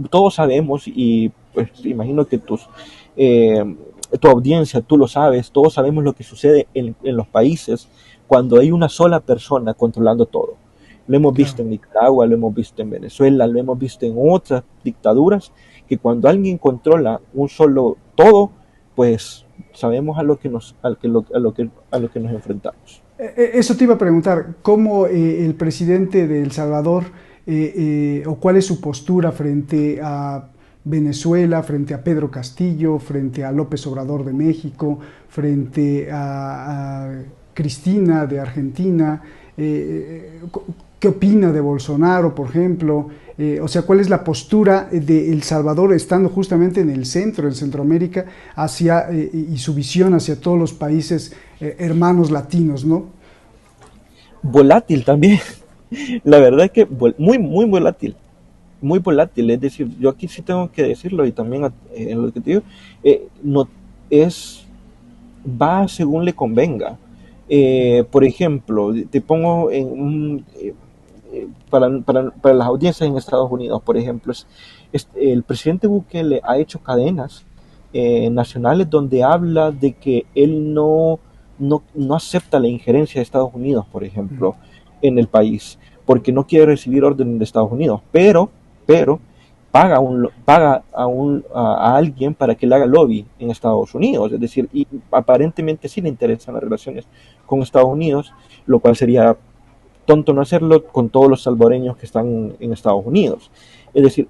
todos sabemos, y pues imagino que tu audiencia, tú lo sabes, todos sabemos lo que sucede en los países cuando hay una sola persona controlando todo. Lo hemos visto en Nicaragua, lo hemos visto en Venezuela, lo hemos visto en otras dictaduras, que cuando alguien controla un solo todo, pues sabemos a lo que nos enfrentamos. Eso te iba a preguntar, ¿cómo el presidente de El Salvador o cuál es su postura frente a Venezuela, frente a Pedro Castillo, frente a López Obrador de México, frente a Cristina de Argentina? ¿Qué opina de Bolsonaro, por ejemplo? O sea, ¿cuál es la postura de El Salvador estando justamente en el centro, en Centroamérica, hacia, y su visión hacia todos los países hermanos latinos, ¿no? Volátil también. La verdad es que muy volátil. Muy volátil, es decir, yo aquí sí tengo que decirlo y también en lo que te digo, no es, va según le convenga. Por ejemplo, te pongo en para las audiencias en Estados Unidos, por ejemplo, el presidente Bukele ha hecho cadenas nacionales donde habla de que él no acepta la injerencia de Estados Unidos, por ejemplo, en el país, porque no quiere recibir órdenes de Estados Unidos, pero paga a alguien para que le haga lobby en Estados Unidos, es decir, y aparentemente sí le interesan las relaciones con Estados Unidos, lo cual sería tonto no hacerlo con todos los salvadoreños que están en Estados Unidos. Es decir,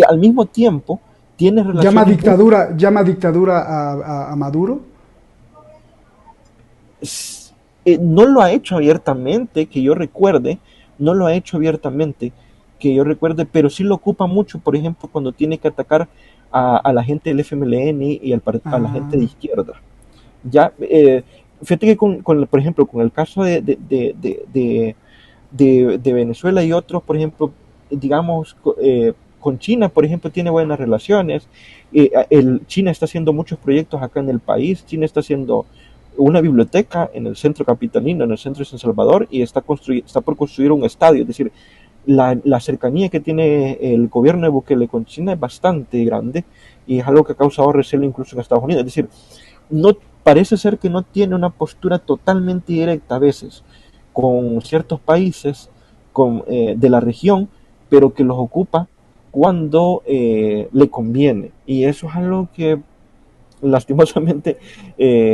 al mismo tiempo tiene relaciones... Llama dictadura a Maduro. No lo ha hecho abiertamente, que yo recuerde, no lo ha hecho abiertamente, que yo recuerde, pero sí lo ocupa mucho, por ejemplo, cuando tiene que atacar a la gente del FMLN y a la gente de izquierda. Ya, fíjate que por ejemplo, con el caso de Venezuela y otros, por ejemplo, digamos, con China, por ejemplo, tiene buenas relaciones. China está haciendo muchos proyectos acá en el país. China está haciendo una biblioteca en el centro capitalino, en el centro de San Salvador, y está por construir un estadio. Es decir, la cercanía que tiene el gobierno de Bukele con China es bastante grande y es algo que ha causado recelo incluso en Estados Unidos. Es decir, no parece ser que no tiene una postura totalmente directa a veces con ciertos países de la región, pero que los ocupa cuando le conviene. Y eso es algo que lastimosamente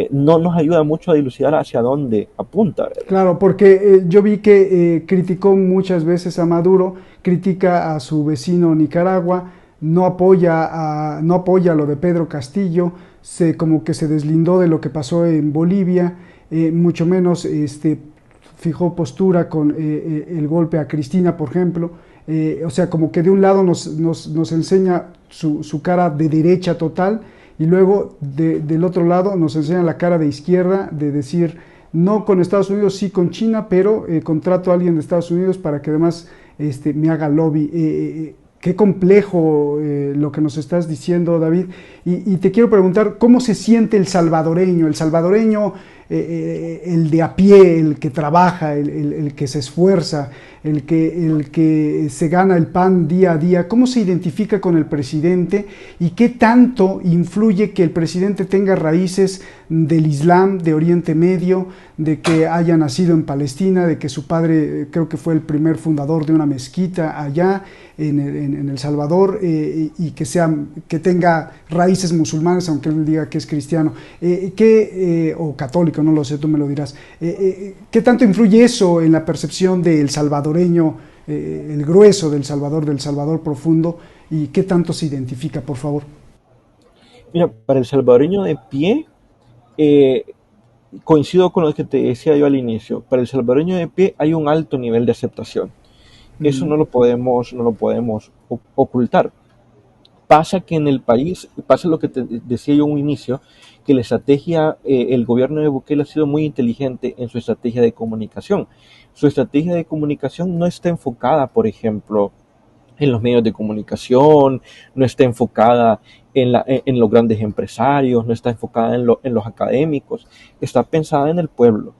no nos ayuda mucho a dilucidar hacia dónde apunta. Claro, porque yo vi que criticó muchas veces a Maduro, critica a su vecino Nicaragua, no apoya lo de Pedro Castillo, como que se deslindó de lo que pasó en Bolivia, mucho menos fijó postura con el golpe a Cristina, por ejemplo. O sea, como que de un lado nos enseña su cara de derecha total, y luego del otro lado nos enseña la cara de izquierda, de decir, no con Estados Unidos, sí con China, pero contrato a alguien de Estados Unidos para que además me haga lobby. Qué complejo lo que nos estás diciendo, David. Y te quiero preguntar, ¿cómo se siente el salvadoreño? El salvadoreño, el de a pie, el que trabaja, el que se esfuerza, el que se gana el pan día a día. ¿Cómo se identifica con el presidente y qué tanto influye que el presidente tenga raíces del Islam, de Oriente Medio, de que haya nacido en Palestina, de que su padre creo que fue el primer fundador de una mezquita allá en El Salvador, y que tenga raíces musulmanas, aunque él diga que es cristiano, o católico, no lo sé, tú me lo dirás. ¿Qué tanto influye eso en la percepción del salvadoreño, el grueso del Salvador profundo, y qué tanto se identifica, por favor? Mira, para el salvadoreño de pie, coincido con lo que te decía yo al inicio. Para el salvadoreño de pie hay un alto nivel de aceptación. Eso no lo podemos ocultar. Pasa que en el país, pasa lo que te decía yo en un inicio, que la estrategia, el gobierno de Bukele ha sido muy inteligente en su estrategia de comunicación. Su estrategia de comunicación no está enfocada, por ejemplo, en los medios de comunicación, no está enfocada en los grandes empresarios, no está enfocada en los académicos, está pensada en el pueblo,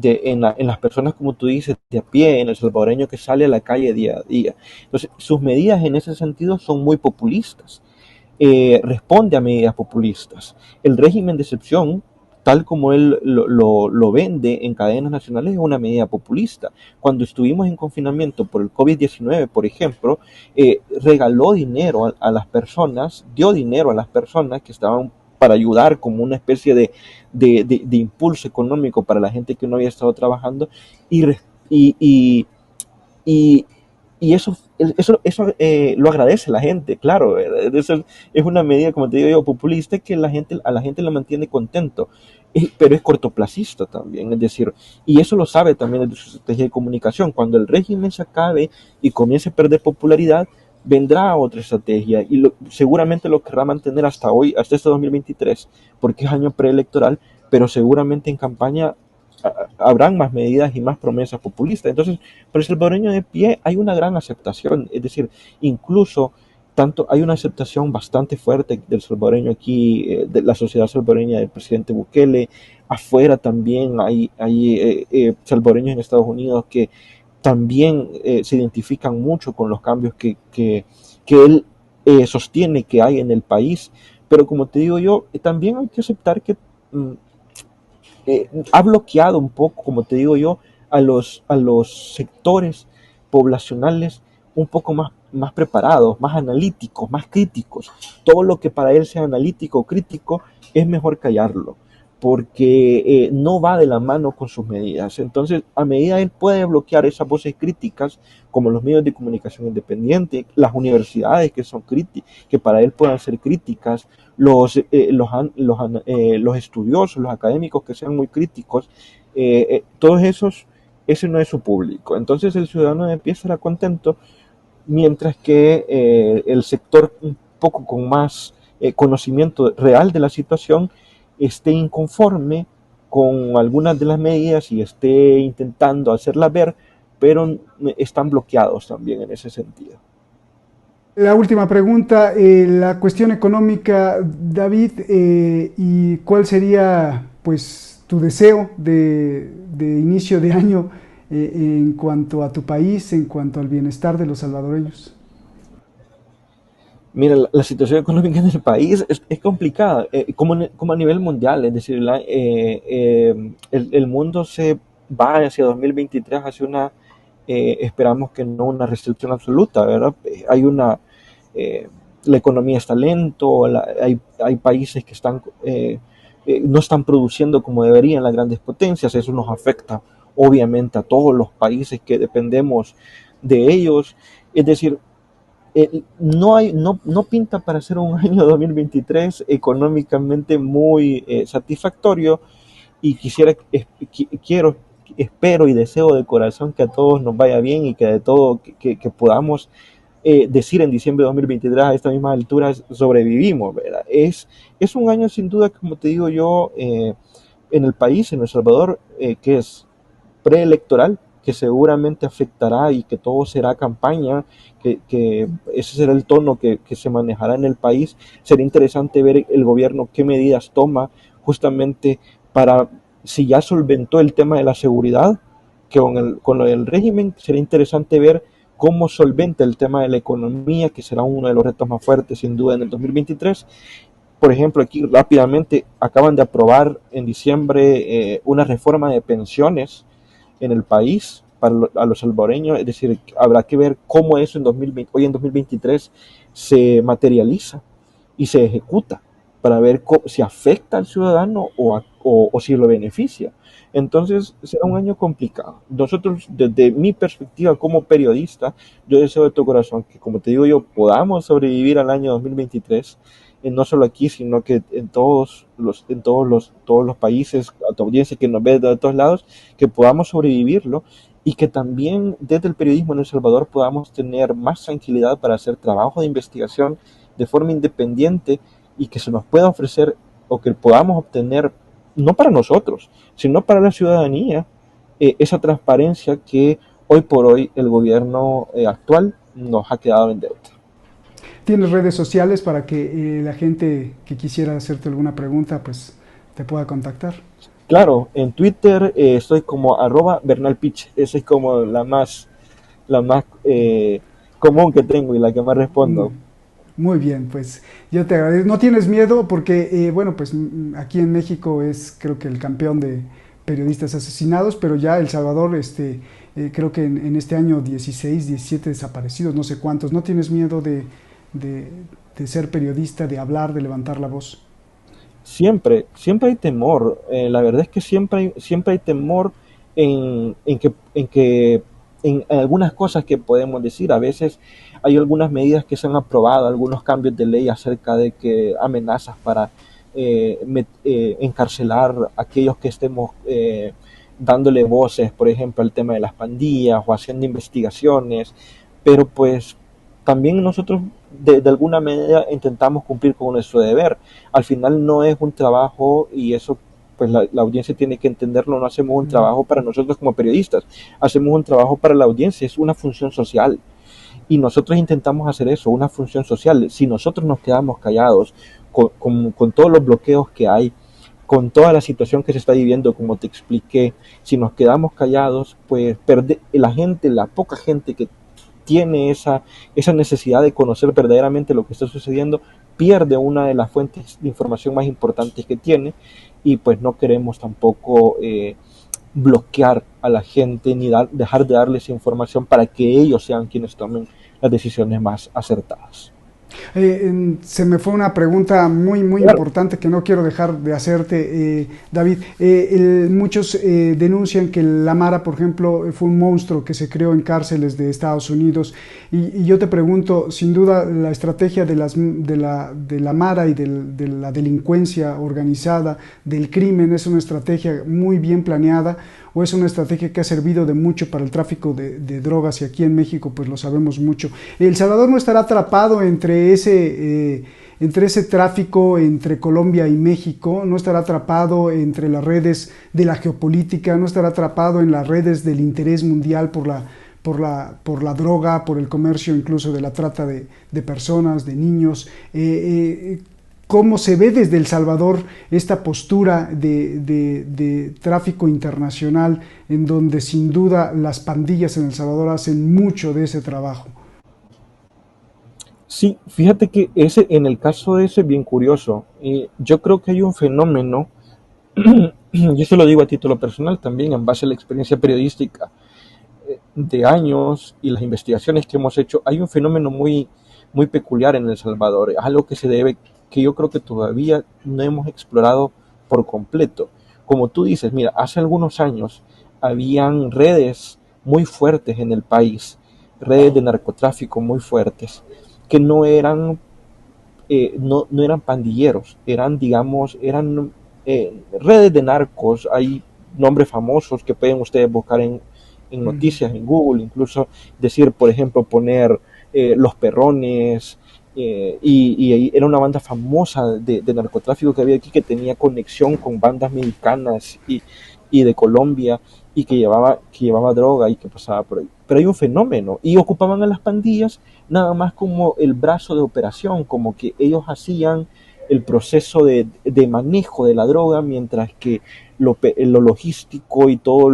en las personas, como tú dices, de a pie, en el salvadoreño que sale a la calle día a día. Entonces, sus medidas en ese sentido son muy populistas. Responde a medidas populistas. El régimen de excepción, tal como él lo vende en cadenas nacionales, es una medida populista. Cuando estuvimos en confinamiento por el COVID-19, por ejemplo, regaló dinero a las personas, dio dinero a las personas que estaban para ayudar como una especie de impulso económico para la gente que no había estado trabajando, y y eso lo agradece la gente, claro. Eso es una medida, como te digo yo, populista, que a la gente la mantiene contento, pero es cortoplacista también, es decir, y eso lo sabe también de su estrategia de comunicación. Cuando el régimen se acabe y comience a perder popularidad, vendrá otra estrategia y seguramente lo querrá mantener hasta hoy, hasta este 2023, porque es año preelectoral, pero seguramente en campaña habrán más medidas y más promesas populistas. Entonces, para el salvadoreño de pie hay una gran aceptación, es decir, incluso tanto hay una aceptación bastante fuerte del salvadoreño aquí, de la sociedad salvadoreña del presidente Bukele. Afuera también hay salvadoreños en Estados Unidos que también se identifican mucho con los cambios que él sostiene que hay en el país. Pero como te digo yo, también hay que aceptar que mm, ha bloqueado un poco, como te digo yo, a los sectores poblacionales un poco más preparados, más analíticos, más críticos. Todo lo que para él sea analítico o crítico es mejor callarlo, porque no va de la mano con sus medidas. Entonces, a medida él puede bloquear esas voces críticas, como los medios de comunicación independientes, las universidades que son que para él puedan ser críticas, los estudiosos, los académicos que sean muy críticos, todos esos, ese no es su público. Entonces el ciudadano de pie estará contento, mientras que el sector un poco con más conocimiento real de la situación esté inconforme con algunas de las medidas y esté intentando hacerlas ver, pero están bloqueados también en ese sentido. La última pregunta, la cuestión económica, David, ¿y cuál sería pues tu deseo de inicio de año en cuanto a tu país, en cuanto al bienestar de los salvadoreños? Mira, la situación económica en el país es complicada, como a nivel mundial, es decir, el mundo se va hacia 2023, hacia esperamos que no una restricción absoluta, ¿verdad? Eh, la economía está lento, hay países que no están produciendo como deberían las grandes potencias. Eso nos afecta obviamente a todos los países que dependemos de ellos. Es decir, no pinta para ser un año 2023 económicamente muy satisfactorio, y espero y deseo de corazón que a todos nos vaya bien y que de todo que podamos decir en diciembre de 2023 a esta misma altura sobrevivimos, ¿verdad? Es un año sin duda, como te digo yo, en el país, en El Salvador, que es preelectoral, que seguramente afectará y que todo será campaña, que ese será el tono que se manejará en el país. Será interesante ver el gobierno qué medidas toma justamente para, si ya solventó el tema de la seguridad, que con lo del régimen, será interesante ver cómo solventa el tema de la economía, que será uno de los retos más fuertes sin duda en el 2023. Por ejemplo, aquí rápidamente acaban de aprobar en diciembre una reforma de pensiones en el país a los salvadoreños. Es decir, habrá que ver cómo eso hoy en 2023 se materializa y se ejecuta, para ver si afecta al ciudadano o si lo beneficia. Entonces será un año complicado. Nosotros, desde mi perspectiva como periodista, yo deseo de todo corazón que, como te digo yo, podamos sobrevivir al año 2023, no solo aquí, sino que en todos los países, a tu audiencia que nos ve de todos lados, que podamos sobrevivirlo, y que también desde el periodismo en El Salvador podamos tener más tranquilidad para hacer trabajo de investigación de forma independiente, y que se nos pueda ofrecer, o que podamos obtener, no para nosotros, sino para la ciudadanía, esa transparencia que hoy por hoy el gobierno actual nos ha quedado en deuda. ¿Tienes redes sociales para que la gente que quisiera hacerte alguna pregunta pues te pueda contactar? Claro, en Twitter estoy como @bernalpich. Esa es como la más común que tengo y la que más respondo. Muy bien, pues yo te agradezco. No tienes miedo porque, bueno, pues aquí en México es creo que el campeón de periodistas asesinados, pero ya El Salvador, creo que en este año 16, 17 desaparecidos, no sé cuántos. ¿No tienes miedo de ser periodista, de hablar, de levantar la voz? Siempre hay temor. La verdad es que siempre hay temor en que en algunas cosas que podemos decir. A veces hay algunas medidas que se han aprobado, algunos cambios de ley acerca de que amenazas para encarcelar a aquellos que estemos dándole voces, por ejemplo, al tema de las pandillas o haciendo investigaciones, pero pues también nosotros de alguna manera intentamos cumplir con nuestro deber. Al final no es un trabajo, y eso pues la audiencia tiene que entenderlo, no hacemos un trabajo para nosotros como periodistas, hacemos un trabajo para la audiencia, es una función social. Y nosotros intentamos hacer eso, una función social. Si nosotros nos quedamos callados con todos los bloqueos que hay, con toda la situación que se está viviendo, como te expliqué, si nos quedamos callados, pues la poca gente que tiene esa necesidad de conocer verdaderamente lo que está sucediendo, pierde una de las fuentes de información más importantes que tiene, y pues no queremos tampoco bloquear a la gente ni dejar de darles información para que ellos sean quienes tomen las decisiones más acertadas. Se me fue una pregunta muy Claro. importante que no quiero dejar de hacerte, David. Muchos denuncian que la Mara, por ejemplo, fue un monstruo que se creó en cárceles de Estados Unidos, y yo te pregunto, sin duda la estrategia de la Mara y de la delincuencia organizada, del crimen, es una estrategia muy bien planeada, o es una estrategia que ha servido de mucho para el tráfico de drogas, y aquí en México pues lo sabemos mucho. El Salvador no estará atrapado entre ese tráfico entre Colombia y México, no estará atrapado entre las redes de la geopolítica, no estará atrapado en las redes del interés mundial por la droga, por el comercio incluso de la trata de personas, de niños. ¿Cómo se ve desde El Salvador esta postura de tráfico internacional, en donde sin duda las pandillas en El Salvador hacen mucho de ese trabajo? Sí, fíjate que en el caso de ese es bien curioso. Yo creo que hay un fenómeno, y eso lo digo a título personal también, en base a la experiencia periodística de años y las investigaciones que hemos hecho. Hay un fenómeno muy, muy peculiar en El Salvador, algo que yo creo que todavía no hemos explorado por completo. Como tú dices, mira, hace algunos años habían redes muy fuertes en el país, redes de narcotráfico muy fuertes, que no eran pandilleros, eran redes de narcos. Hay nombres famosos que pueden ustedes buscar en noticias, en Google, incluso decir, por ejemplo, poner Los Perrones, y era una banda famosa de narcotráfico que había aquí, que tenía conexión con bandas mexicanas y de Colombia, y que llevaba droga y que pasaba por ahí. Pero hay un fenómeno, y ocupaban a las pandillas nada más como el brazo de operación, como que ellos hacían el proceso de manejo de la droga, mientras que lo logístico y todo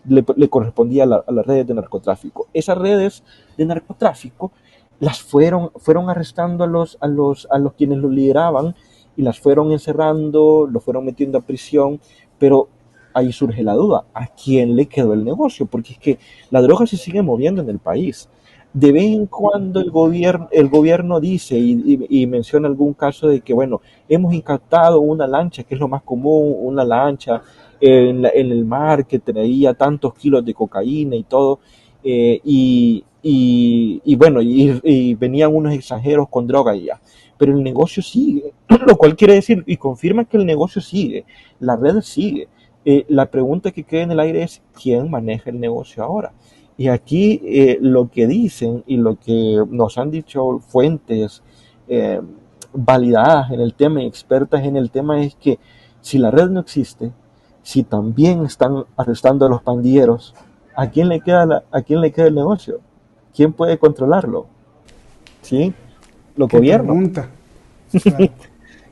le correspondía a las redes de narcotráfico. Esas redes de narcotráfico las fueron arrestando a los quienes lo lideraban, y las fueron encerrando, los fueron metiendo a prisión. Pero ahí surge la duda, ¿a quién le quedó el negocio? Porque es que la droga se sigue moviendo en el país. De vez en cuando el gobierno dice y menciona algún caso de que, bueno, hemos incautado una lancha, que es lo más común, una lancha en el mar que traía tantos kilos de cocaína y todo, bueno, y venían unos extranjeros con droga y ya. Pero el negocio sigue, lo cual quiere decir, y confirma que el negocio sigue, la red sigue. La pregunta que queda en el aire es, ¿quién maneja el negocio ahora? Y aquí lo que dicen y lo que nos han dicho fuentes validadas en el tema y expertas en el tema es que si la red no existe, si también están arrestando a los pandilleros, ¿a quién le queda el negocio? ¿Quién puede controlarlo? ¿Sí? Los gobiernos. Pregunta. Claro.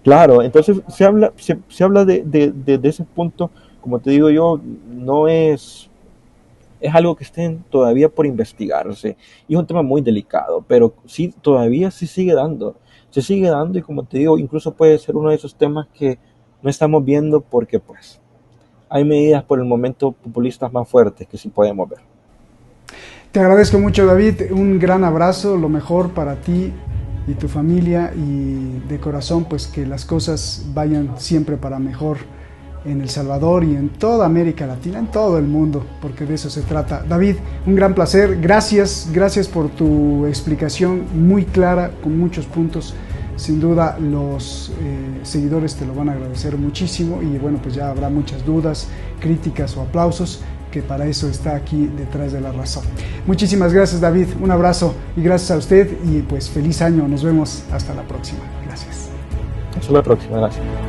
Claro, entonces se habla de ese punto. Como te digo yo, no es algo que esté todavía por investigarse, y es un tema muy delicado, pero sí, todavía se sigue dando, y como te digo, incluso puede ser uno de esos temas que no estamos viendo porque pues hay medidas por el momento populistas más fuertes que sí podemos ver. Te agradezco mucho, David, un gran abrazo, lo mejor para ti y tu familia, y de corazón pues que las cosas vayan siempre para mejor en El Salvador y en toda América Latina, en todo el mundo, porque de eso se trata. David, un gran placer, gracias por tu explicación muy clara, con muchos puntos. Sin duda los seguidores te lo van a agradecer muchísimo y bueno, pues ya habrá muchas dudas, críticas o aplausos, que para eso está aquí Detrás de la Razón. Muchísimas gracias, David, un abrazo y gracias a usted y pues feliz año, nos vemos hasta la próxima. Gracias. Hasta la próxima, gracias.